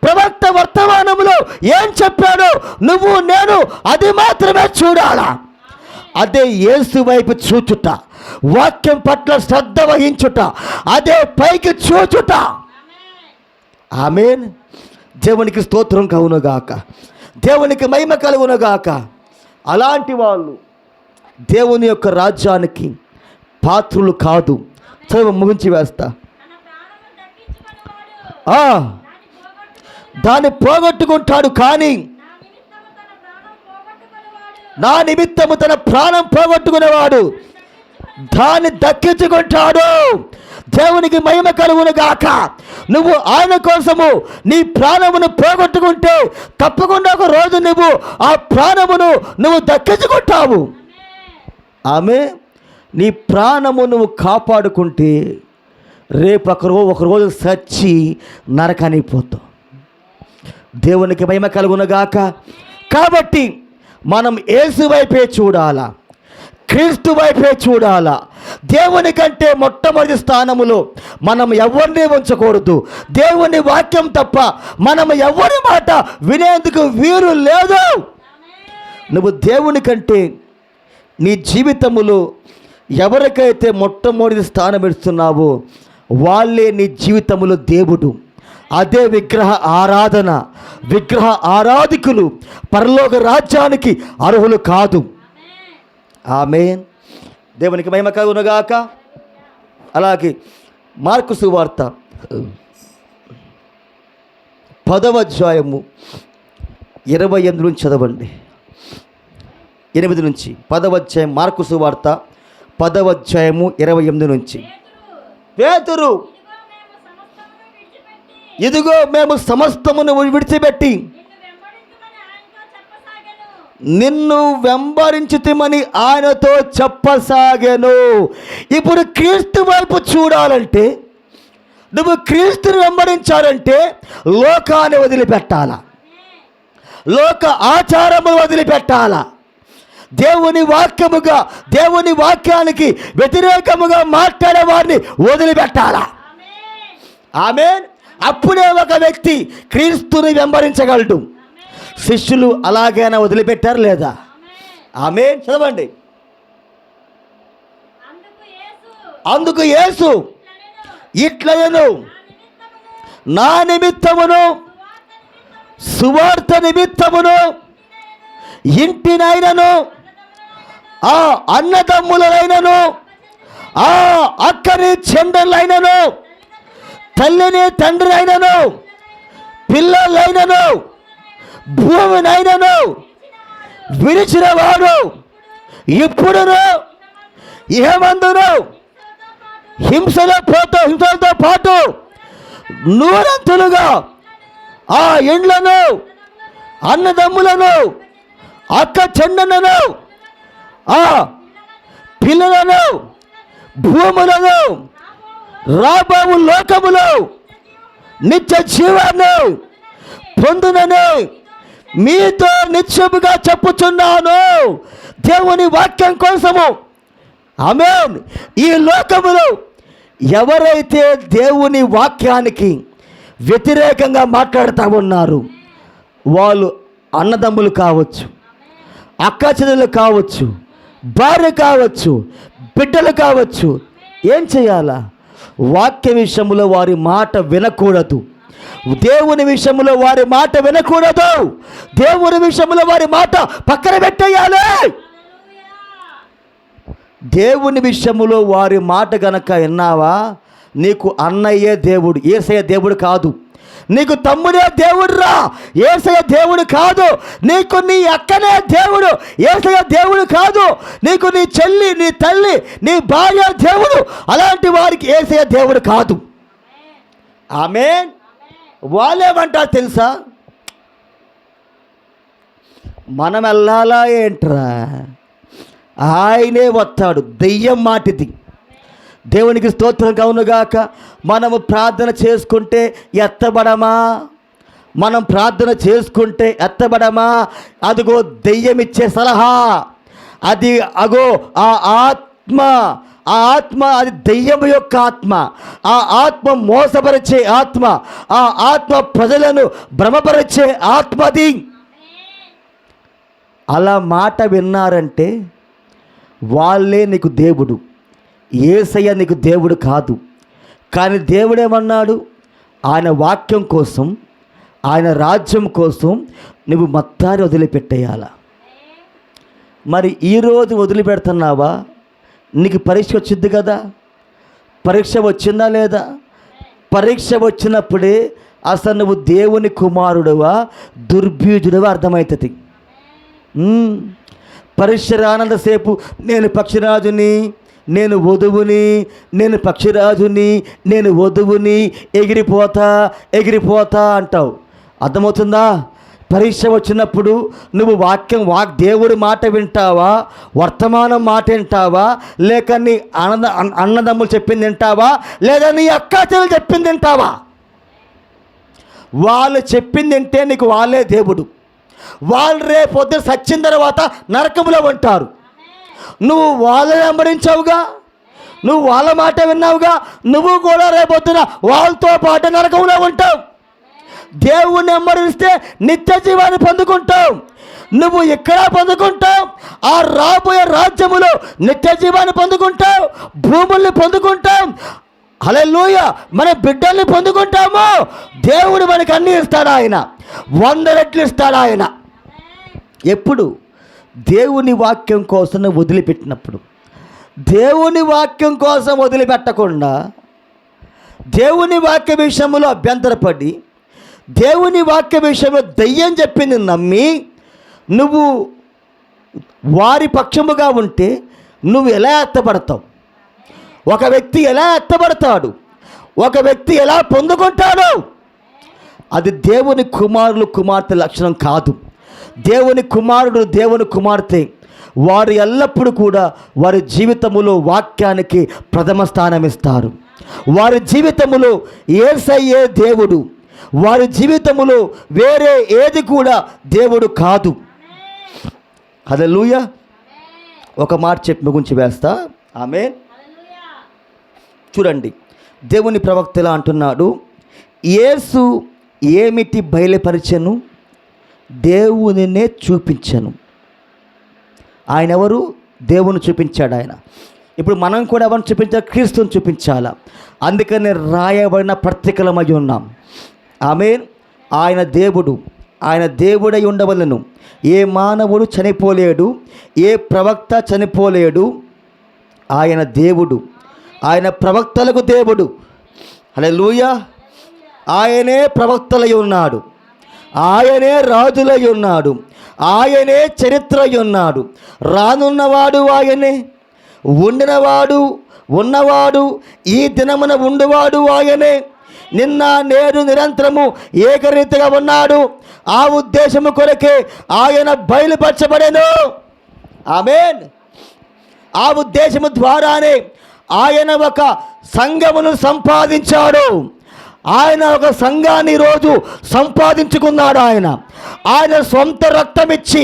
ప్రవక్త వర్తమానంలో ఏం చెప్పాడో నువ్వు నేను అది మాత్రమే చూడాలా. అదే యేసు వైపు చూచుట, వాక్యం పట్ల శ్రద్ధ వహించుట, అదే పైకి చూచుట. ఆమేన్. దేవునికి స్తోత్రం కలుగునుగాక, దేవునికి మహిమ కలుగునుగాక. అలాంటి వాళ్ళు దేవుని యొక్క రాజ్యానికి పాత్రులు కాదు. చదువు ముగించి వేస్తా. దాన్ని పోగొట్టుకుంటాడు, కానీ నా నిమిత్తము తన ప్రాణం పోగొట్టుకునేవాడు దాన్ని దక్కించుకుంటాడు. దేవునికి మహిమ కలుగునుగాక. నువ్వు ఆయన కోసము నీ ప్రాణమును పోగొట్టుకుంటే తప్పకుండా ఒక రోజు నువ్వు ఆ ప్రాణమును నువ్వు దక్కించుకుంటావు. ఆమె నీ ప్రాణము నువ్వు కాపాడుకుంటే రేపు ఒకరోజు సచ్చి నరకానికి పోతావు. దేవునికి మహిమ కలుగునుగాక. కాబట్టి మనం యేసు వైపే చూడాలా, క్రీస్తు వైపే చూడాలా. దేవుని కంటే మొట్టమొదటి స్థానములో మనం ఎవరిని ఉంచకూడదు. దేవుని వాక్యం తప్ప మనం ఎవరి మాట వినేందుకు వీలు లేదు. నువ్వు దేవుని కంటే నీ జీవితములో ఎవరికైతే మొట్టమొదటి స్థానం ఇస్తున్నావో వాళ్ళే నీ జీవితములో దేవుడు. అదే విగ్రహ ఆరాధన. విగ్రహ ఆరాధికులు పరలోక రాజ్యానికి అర్హులు కాదు. ఆమేన్. దేవునికి మహిమ కలుగునుగాక. అలాగే మార్కు సువార్త 10వ అధ్యాయము 28 నుంచి చదవండి. 8 నుంచి 10వ అధ్యాయం, మార్కు సువార్త 10వ అధ్యాయము 28 నుంచి. పేతురు, ఇదిగో మేము సమస్తమును విడిచిపెట్టి నిన్ను వెంబడించుతామని ఆయనతో చెప్పసాగాను. ఇప్పుడు క్రీస్తు వైపు చూడాలంటే, నువ్వు క్రీస్తుని వెంబడించాలంటే లోకాన్ని వదిలిపెట్టాలా, లోక ఆచారములు వదిలిపెట్టాలా, దేవుని వాక్యముగా దేవుని వాక్యానికి వ్యతిరేకముగా మాట్లాడే వారిని వదిలిపెట్టాలా. ఆమేన్. అప్పుడే ఒక వ్యక్తి క్రీస్తుని వెంబడించగలడు. శిష్యులు అలాగైనా వదిలిపెట్టారు లేదా? ఆమేన్. చదవండి. అందుకు యేసు ఇట్లనెను, నా నిమిత్తమును సువార్త నిమిత్తమును ఇంటినైనను, ఆ అన్నదమ్ములైనను, ఆ అక్కని చెండలైనను, తల్లిని తండ్రి అయినను, పిల్లలైనను, భూమినైనను విడిచిన వాడు ఇప్పుడును ఇహమందును హింసలతో పాటు నూరంతులుగా ఆ ఇండ్లను, అన్నదమ్ములను, అక్క చెండలను, ఆ పిల్లలను, భూములను, రాబోవు లోకములో నిత్య జీవాన్ని పొందునని మీతో నిత్యముగా చెప్పుచున్నాను. దేవుని వాక్యం కోసము ఆమేన్. ఈ లోకములో ఎవరైతే దేవుని వాక్యానికి వ్యతిరేకంగా మాట్లాడుతూ ఉన్నారు, వాళ్ళు అన్నదమ్ములు కావచ్చు, అక్కచెల్లెలు కావచ్చు, భార్య కావచ్చు, బిడ్డలు కావచ్చు, ఏం చేయాలా? వాక్య విషయంలో వారి మాట వినకూడదు. దేవుని విషయంలో వారి మాట వినకూడదు. దేవుని విషయంలో వారి మాట పక్కన పెట్టేయాలి. దేవుని విషయంలో వారి మాట గనక విన్నావా, నీకు అన్నయ్యే దేవుడు, యేసయ్య దేవుడు కాదు. నీకు తమ్ముడే దేవుడురా, యేసయ్య దేవుడు కాదు. నీకు నీ అక్కనే దేవుడు, యేసయ్య దేవుడు కాదు. నీకు నీ చెల్లి, నీ తల్లి, నీ భార్య దేవుడు. అలాంటి వారికి యేసయ్య దేవుడు కాదు. ఆమేన్. వాళ్ళేమంటారు తెలుసా? మనం వెళ్ళాలా ఏంట్రా, ఆయనే వస్తాడు. దెయ్యం మాటిది. దేవునికి స్తోత్రం కలుగునుగాక. మనము ప్రార్థన చేసుకుంటే ఎత్తబడమా? మనం ప్రార్థన చేసుకుంటే ఎత్తబడమా? అదిగో దెయ్యం ఇచ్చే సలహా అది. అగో ఆ ఆత్మ, ఆ ఆత్మ అది దెయ్యం యొక్క ఆత్మ. ఆ ఆత్మ మోసపరిచే ఆత్మ, ఆ ఆత్మ ప్రజలను భ్రమపరిచే ఆత్మది. అలా మాట విన్నారంటే వాళ్ళే నీకు దేవుడు. యేసయ్య నీకు దేవుడు కాదు. కానీ దేవుడేమన్నాడు? ఆయన వాక్యం కోసం, ఆయన రాజ్యం కోసం నువ్వు మొత్తాన్ని వదిలిపెట్టేయాల. మరి ఈరోజు వదిలిపెడుతున్నావా? నీకు పరీక్ష వచ్చింది కదా, పరీక్ష వచ్చిందా లేదా? పరీక్ష వచ్చినప్పుడే అసలు నువ్వు దేవుని కుమారుడువా దుర్బీజుడువా అర్థమవుతుంది. పరీక్ష రానంతసేపు నేను పక్షిరాజుని, నేను వధువుని, నేను పక్షిరాజుని, నేను వధువుని, ఎగిరిపోతా అంటావు. అర్థమవుతుందా? పరీక్ష వచ్చినప్పుడు నువ్వు దేవుడి మాట వింటావా, వర్తమానం మాట వింటావా, లేక నీ అన్నదమ్ములు చెప్పింది వింటావా, లేదా నీ అక్కాచెల్లెలు చెప్పింది వింటావా? వాళ్ళు చెప్పింది వింటే నీకు వాళ్ళే దేవుడు. వాళ్ళు రేపొద్దు సచ్చిన తర్వాత నరకములో ఉంటారు. నువ్వు వాళ్ళని వెంబడించావుగా, నువ్వు వాళ్ళ మాట విన్నావుగా, నువ్వు కూడా రేపొద్దున వాళ్ళతో పాటు నరకంలో ఉంటావు. దేవుణ్ణి వెంబడిస్తే నిత్య జీవాన్ని పొందుకుంటావు. నువ్వు ఇక్కడ పొందుకుంటావు, ఆ రాబోయే రాజ్యములో నిత్య జీవాన్ని పొందుకుంటావు, భూముల్ని పొందుకుంటాం. హల్లెలూయా. మన బిడ్డల్ని పొందుకుంటాము. దేవుడు మనకు అన్నీ ఇస్తాడు. ఆయన 100 రెట్లు ఇస్తాడు. ఆయన ఎప్పుడు? దేవుని వాక్యం కోసం వదిలిపెట్టినప్పుడు. దేవుని వాక్యం కోసం వదిలిపెట్టకుండా దేవుని వాక్య విషయంలో అభ్యంతరపడి, దేవుని వాక్య విషయంలో దయ్యం చెప్పింది నమ్మి నువ్వు వారి పక్షముగా ఉంటే నువ్వు ఎలా ఎత్తబడతావు? ఒక వ్యక్తి ఎలా ఎత్తబడతాడు? ఒక వ్యక్తి ఎలా పొందుకుంటాడు? అది దేవుని కుమార్తె లక్షణం కాదు. దేవుని కుమారుడు, దేవుని కుమార్తె వారు ఎల్లప్పుడూ కూడా వారి జీవితములో వాక్యానికి ప్రథమ స్థానం ఇస్తారు. వారి జీవితములో యేసయ్యే దేవుడు. వారి జీవితములో వేరే ఏది కూడా దేవుడు కాదు. హల్లెలూయా. ఒక మాట చెప్పి ముగించి వేస్తా. ఆమేన్. చూడండి, దేవుని ప్రవక్త ఎలా అంటున్నాడు? యేసు ఏమిటి బయలుపరిచెను? దేవునినే చూపించను. ఆయన ఎవరు? దేవుని చూపించాడు ఆయన. ఇప్పుడు మనం కూడా ఎవరిని చూపించాలి? క్రీస్తుని చూపించాలా. అందుకని రాయబడిన పత్రికలమై ఉన్నాం. ఆమేన్. ఆయన దేవుడు, ఆయన దేవుడై ఉండవలెను. ఏ మానవుడు చనిపోలేడు, ఏ ప్రవక్త చనిపోలేడు. ఆయన దేవుడు, ఆయన ప్రవక్తలకు దేవుడు. హల్లెలూయా. ఆయనే ప్రవక్తలై ఉన్నాడు, ఆయనే రాజులై ఉన్నాడు, ఆయనే చరిత్ర ఉన్నాడు. రానున్నవాడు ఆయనే, ఉండినవాడు, ఉన్నవాడు, ఈ దినమున ఉండువాడు ఆయనే. నిన్న నేడు నిరంతరము ఏకరీతిగా ఉన్నాడు. ఆ ఉద్దేశము కొరకే ఆయన బయలుపరచబడెను. ఆమేన్. ఆ ఉద్దేశము ద్వారానే ఆయన ఒక సంఘమును సంపాదించాడు. ఆయన ఒక సంఘాన్ని ఈరోజు సంపాదించుకున్నాడు. ఆయన సొంత రక్తం ఇచ్చి,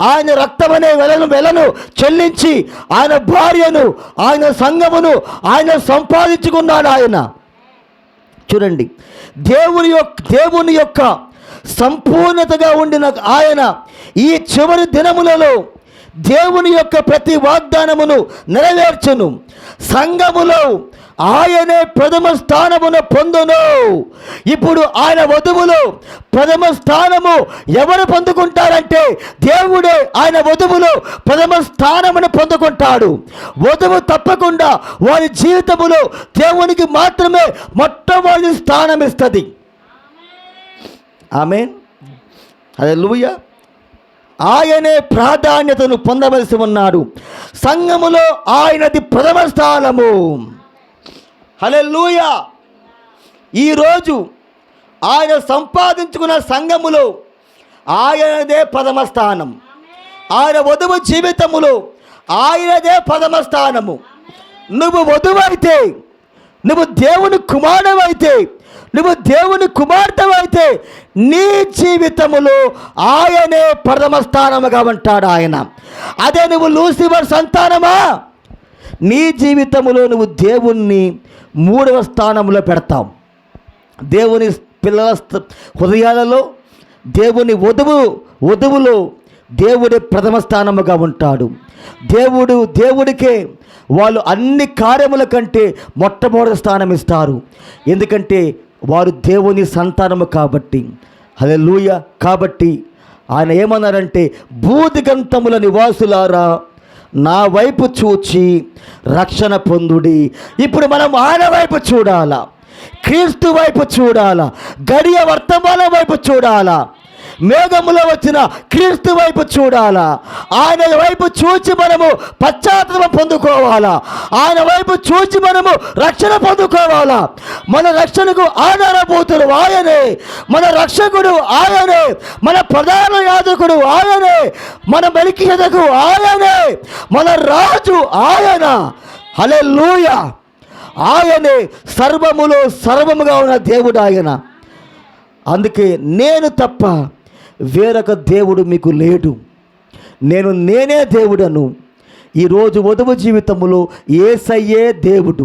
ఆయన రక్తమనే వెలను చెల్లించి, ఆయన భార్యను, ఆయన సంఘమును ఆయన సంపాదించుకున్నాడు. చూడండి, దేవుని యొక్క సంపూర్ణతగా ఉండిన ఆయన ఈ చివరి దినములలో దేవుని యొక్క ప్రతి వాగ్దానమును నెరవేర్చును. సంఘములో ఆయనే ప్రథమ స్థానమును పొందును. ఇప్పుడు ఆయన వధువులు ప్రథమ స్థానము ఎవరు పొందుకుంటారంటే దేవుడే ఆయన వధువులు ప్రథమ స్థానమును పొందుకుంటాడు. వధువు తప్పకుండా వారి జీవితములో దేవునికి మాత్రమే మొట్టమొదటి స్థానం ఇస్తుంది. ఆమేన్. హల్లెలూయా. ఆయనే ప్రాధాన్యతను పొందవలసి ఉన్నాడు. సంఘములో ఆయనది ప్రథమ స్థానము. హల్లెలూయా. ఈరోజు ఆయన సంపాదించుకున్న సంఘములో ఆయనదే ప్రథమ స్థానం. ఆయన వధువు జీవితములో ఆయనదే ప్రథమ స్థానము. నువ్వు వధువైతే, నువ్వు దేవుని కుమారుడవైతే, నువ్వు దేవుని కుమార్తెవైతే నీ జీవితములో ఆయనే ప్రథమ స్థానముగా ఉంటాడు ఆయన. అదే నువ్వు లూసిఫర్ సంతానమా, నీ జీవితములో నువ్వు దేవుణ్ణి మూడవ స్థానంలో పెడతావు. దేవుని పిల్లల హృదయాలలో దేవుని వధువులో దేవుడి ప్రథమ స్థానముగా ఉంటాడు. దేవుడికే వాళ్ళు అన్ని కార్యముల కంటే మొట్టమొదటి స్థానం ఇస్తారు. ఎందుకంటే వారు దేవుని సంతానము కాబట్టి. హల్లెలూయా. కాబట్టి ఆయన ఏమన్నారంటే, భూదిగంతముల నివాసులారా నా వైపు చూచి రక్షణ పొందుడి. ఇప్పుడు మనం ఆయన వైపు చూడాలా, క్రీస్తు వైపు చూడాలా, గడియ వర్తమానం వైపు చూడాలా, మేఘములో వచ్చిన క్రీస్తు వైపు చూడాలా. ఆయన వైపు చూచి మనము పశ్చాత్తాపం పొందుకోవాలా. ఆయన వైపు చూచి మనము రక్షణ పొందుకోవాలా. మన రక్షణకు ఆధారభూతుడు ఆయనే, మన రక్షకుడు ఆయనే, మన ప్రధాన యాజకుడు ఆయనే, మన మెల్కీసెదెకు ఆయనే, మన రాజు ఆయన. హల్లెలూయా. ఆయనే సర్వములో సర్వముగా ఉన్న దేవుడు ఆయన. అందుకే నేను తప్ప వేరొక దేవుడు మీకు లేడు, నేనే దేవుడను. ఈరోజు వధువు జీవితములో యేసయ్యే దేవుడు.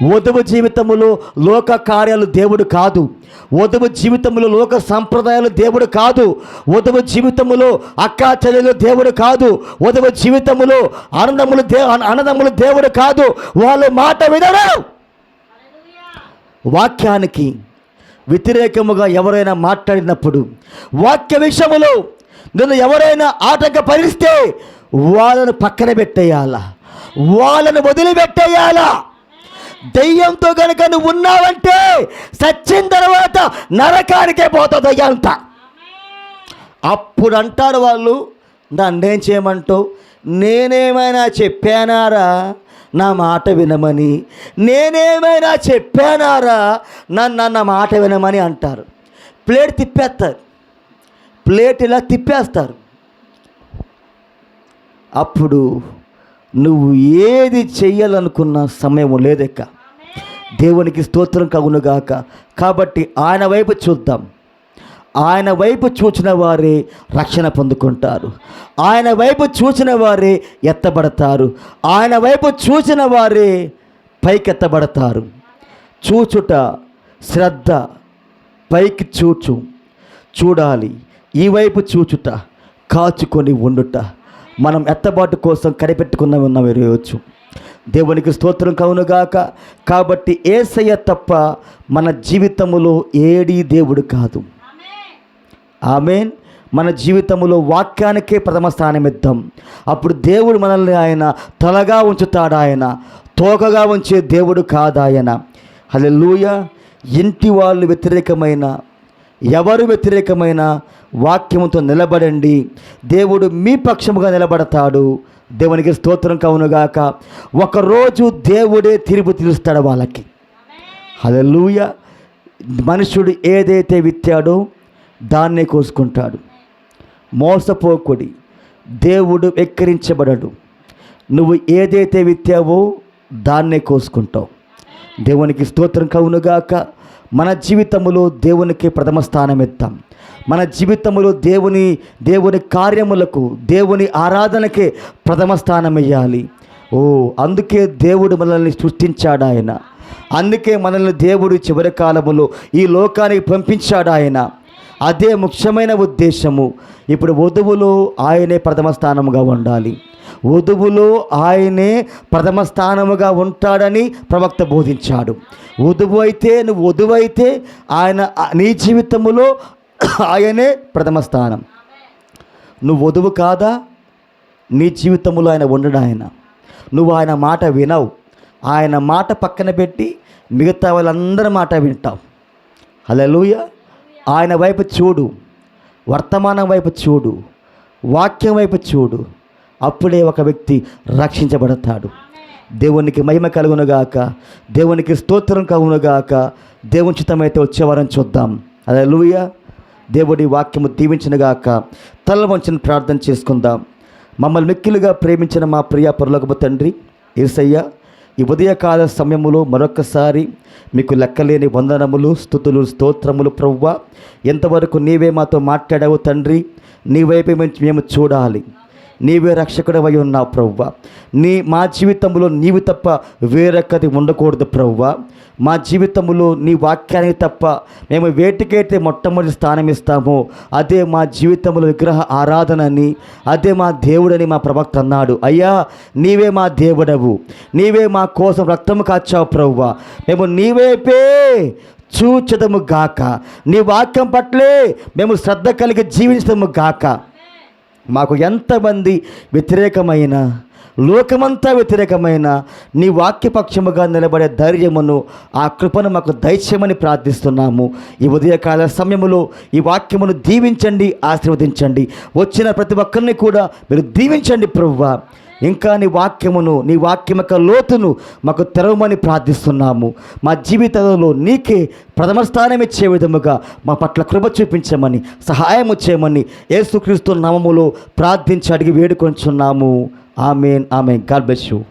వధువు జీవితములో లోక కార్యాలు దేవుడు కాదు. వధువు జీవితంలో లోక సంప్రదాయాలు దేవుడు కాదు. వధువు జీవితములో అక్కా చెల్లెలు దేవుడు కాదు. వధువు జీవితములో అన్నదమ్ములు దేవుడు కాదు. వాళ్ళ మాట వినరు. వాక్యానికి వ్యతిరేకముగా ఎవరైనా మాట్లాడినప్పుడు, వాక్య విషయములో నిన్ను ఎవరైనా ఆటంకపరిస్తే వాళ్ళను పక్కన పెట్టేయాలా, వాళ్ళను వదిలిపెట్టేయాలా. దయ్యంతో కనుక నువ్వు ఉన్నావంటే సచ్చిన తర్వాత నరకానికే పోతుంది దయ్యంతా. అప్పుడు అంటారు వాళ్ళు, నన్నేం చేయమంటావు, నేనేమైనా చెప్పానారా నా మాట వినమని, నేనేమైనా చెప్పానారా నా మాట వినమని అంటారు. ప్లేట్ తిప్పేస్తారు, ప్లేట్ ఇలా తిప్పేస్తారు. అప్పుడు నువ్వు ఏది చెయ్యాలనుకున్న సమయం లేదెక్క. దేవునికి స్తోత్రం కగునుగాక. కాబట్టి ఆయన వైపు చూద్దాం. ఆయన వైపు చూచిన వారే రక్షణ పొందుకుంటారు. ఆయన వైపు చూచిన వారే ఎత్తబడతారు. ఆయన వైపు చూసిన వారే పైకెత్తబడతారు. చూచుట శ్రద్ధ, పైకి చూడాలి. ఈ వైపు చూచుట, కాచుకొని ఉండుట. మనం ఎత్తబాటు కోసం కనిపెట్టుకున్న వేయవచ్చు. దేవునికి స్తోత్రం కవునుగాక. కాబట్టి యేసయ్య తప్ప మన జీవితములో ఏడీ దేవుడు కాదు. ఆమేన్. మన జీవితంలో వాక్యానికే ప్రథమ స్థానం ఇద్దాం. అప్పుడు దేవుడు మనల్ని ఆయన తలగా ఉంచుతాడు, ఆయన తోకగా ఉంచే దేవుడు కాదు ఆయన. హల్లెలూయా. ఇంటి వాళ్ళు వ్యతిరేకమైన, ఎవరు వ్యతిరేకమైన వాక్యముతో నిలబడండి, దేవుడు మీ పక్షముగా నిలబడతాడు. దేవునికి స్తోత్రం కవునుగాక. ఒకరోజు దేవుడే తీర్పు తీరుస్తాడు వాళ్ళకి. హల్లెలూయా. మనుషుడు ఏదైతే విత్తాడో దాన్నే కోసుకుంటాడు. మోసపోకుడి, దేవుడు వెక్కిరించబడడు. నువ్వు ఏదైతే విత్తావో దాన్నే కోసుకుంటావు. దేవునికి స్తోత్రం కవునుగాక. మన జీవితంలో దేవునికి ప్రథమ స్థానం ఇద్దాం. మన జీవితంలో దేవుని కార్యములకు, దేవుని ఆరాధనకే ప్రథమ స్థానం ఇవ్వాలి. అందుకే దేవుడు మనల్ని సృష్టించాడు ఆయన. అందుకే మనల్ని దేవుడు చివరి కాలములో ఈ లోకానికి పంపించాడు ఆయన. అదే ముఖ్యమైన ఉద్దేశము. ఇప్పుడు వధువులో ఆయనే ప్రథమ స్థానముగా ఉండాలి. వధువులో ఆయనే ప్రథమ స్థానముగా ఉంటాడని ప్రవక్త బోధించాడు. నువ్వు వధువు అయితే ఆయన నీ జీవితములో ఆయనే ప్రథమ స్థానం. నువ్వు వధువు కాదా, నీ జీవితంలో ఆయన ఉండడు. నువ్వు ఆయన మాట వినవు. ఆయన మాట పక్కన పెట్టి మిగతా వాళ్ళందరి మాట వింటావు. హల్లెలూయా. ఆయన వైపు చూడు, వర్తమానం వైపు చూడు, వాక్యం వైపు చూడు. అప్పుడే ఒక వ్యక్తి రక్షించబడతాడు. దేవునికి మహిమ కలుగునుగాక. దేవునికి స్తోత్రం కలుగునుగాక. దేవుని చిత్తమైతే వచ్చేవారని చూద్దాం. హల్లెలూయా. దేవుడి వాక్యము దీవించునుగాక. తల వంచుని ప్రార్థన చేసుకుందాం. మమ్మల్ని మిక్కిలుగా ప్రేమించిన మా ప్రియ పరలోకపు తండ్రి యేసయ్య, ఈ ఉదయకాల సమయములో మరొకసారి మీకు లెక్కలేని వందనములు, స్తుతులు, స్తోత్రములు ప్రభువా. ఎంతవరకు నీవే మాతో మాట్లాడావు తండ్రి. నీ వైపే మేము చూడాలి. నీవే రక్షకుడవై ఉన్నావు ప్రభువా. మా జీవితంలో నీవు తప్ప వేరొకటి ఉండకూడదు ప్రభువా. మా జీవితంలో నీ వాక్యానికి తప్ప మేము వేటికైతే మొట్టమొదటి స్థానం ఇస్తామో అదే మా జీవితంలో విగ్రహ ఆరాధనని, అదే మా దేవుడని మా ప్రవక్త అన్నాడు. అయ్యా, నీవే మా దేవుడవు, నీవే మా కోసం రక్తము కాచావు ప్రభువా. మేము నీవైపే చూచదము గాక, నీ వాక్యం పట్లే మేము శ్రద్ధ కలిగి జీవించదము గాక. మాకు ఎంతమంది వ్యతిరేకమైన, లోకమంతా వ్యతిరేకమైన నీ వాక్యపక్షముగా నిలబడే ధైర్యమును, ఆ కృపను మాకు దయచేయమని ప్రార్థిస్తున్నాము. ఈ ఉదయకాల సమయములో ఈ వాక్యమును దీవించండి, ఆశీర్వదించండి. వచ్చిన ప్రతి ఒక్కరిని కూడా మీరు దీవించండి ప్రభువా. ఇంకా నీ వాక్యం యొక్క లోతును మాకు తెరవమని ప్రార్థిస్తున్నాము. మా జీవితంలో నీకే ప్రథమ స్థానం ఇచ్చే విధముగా మా పట్ల కృప చూపించమని, సహాయం చేయమని యేసుక్రీస్తు నామములో ప్రార్థించి అడిగి వేడుకొంచున్నాము. ఆమేన్. ఆమేన్. God bless you.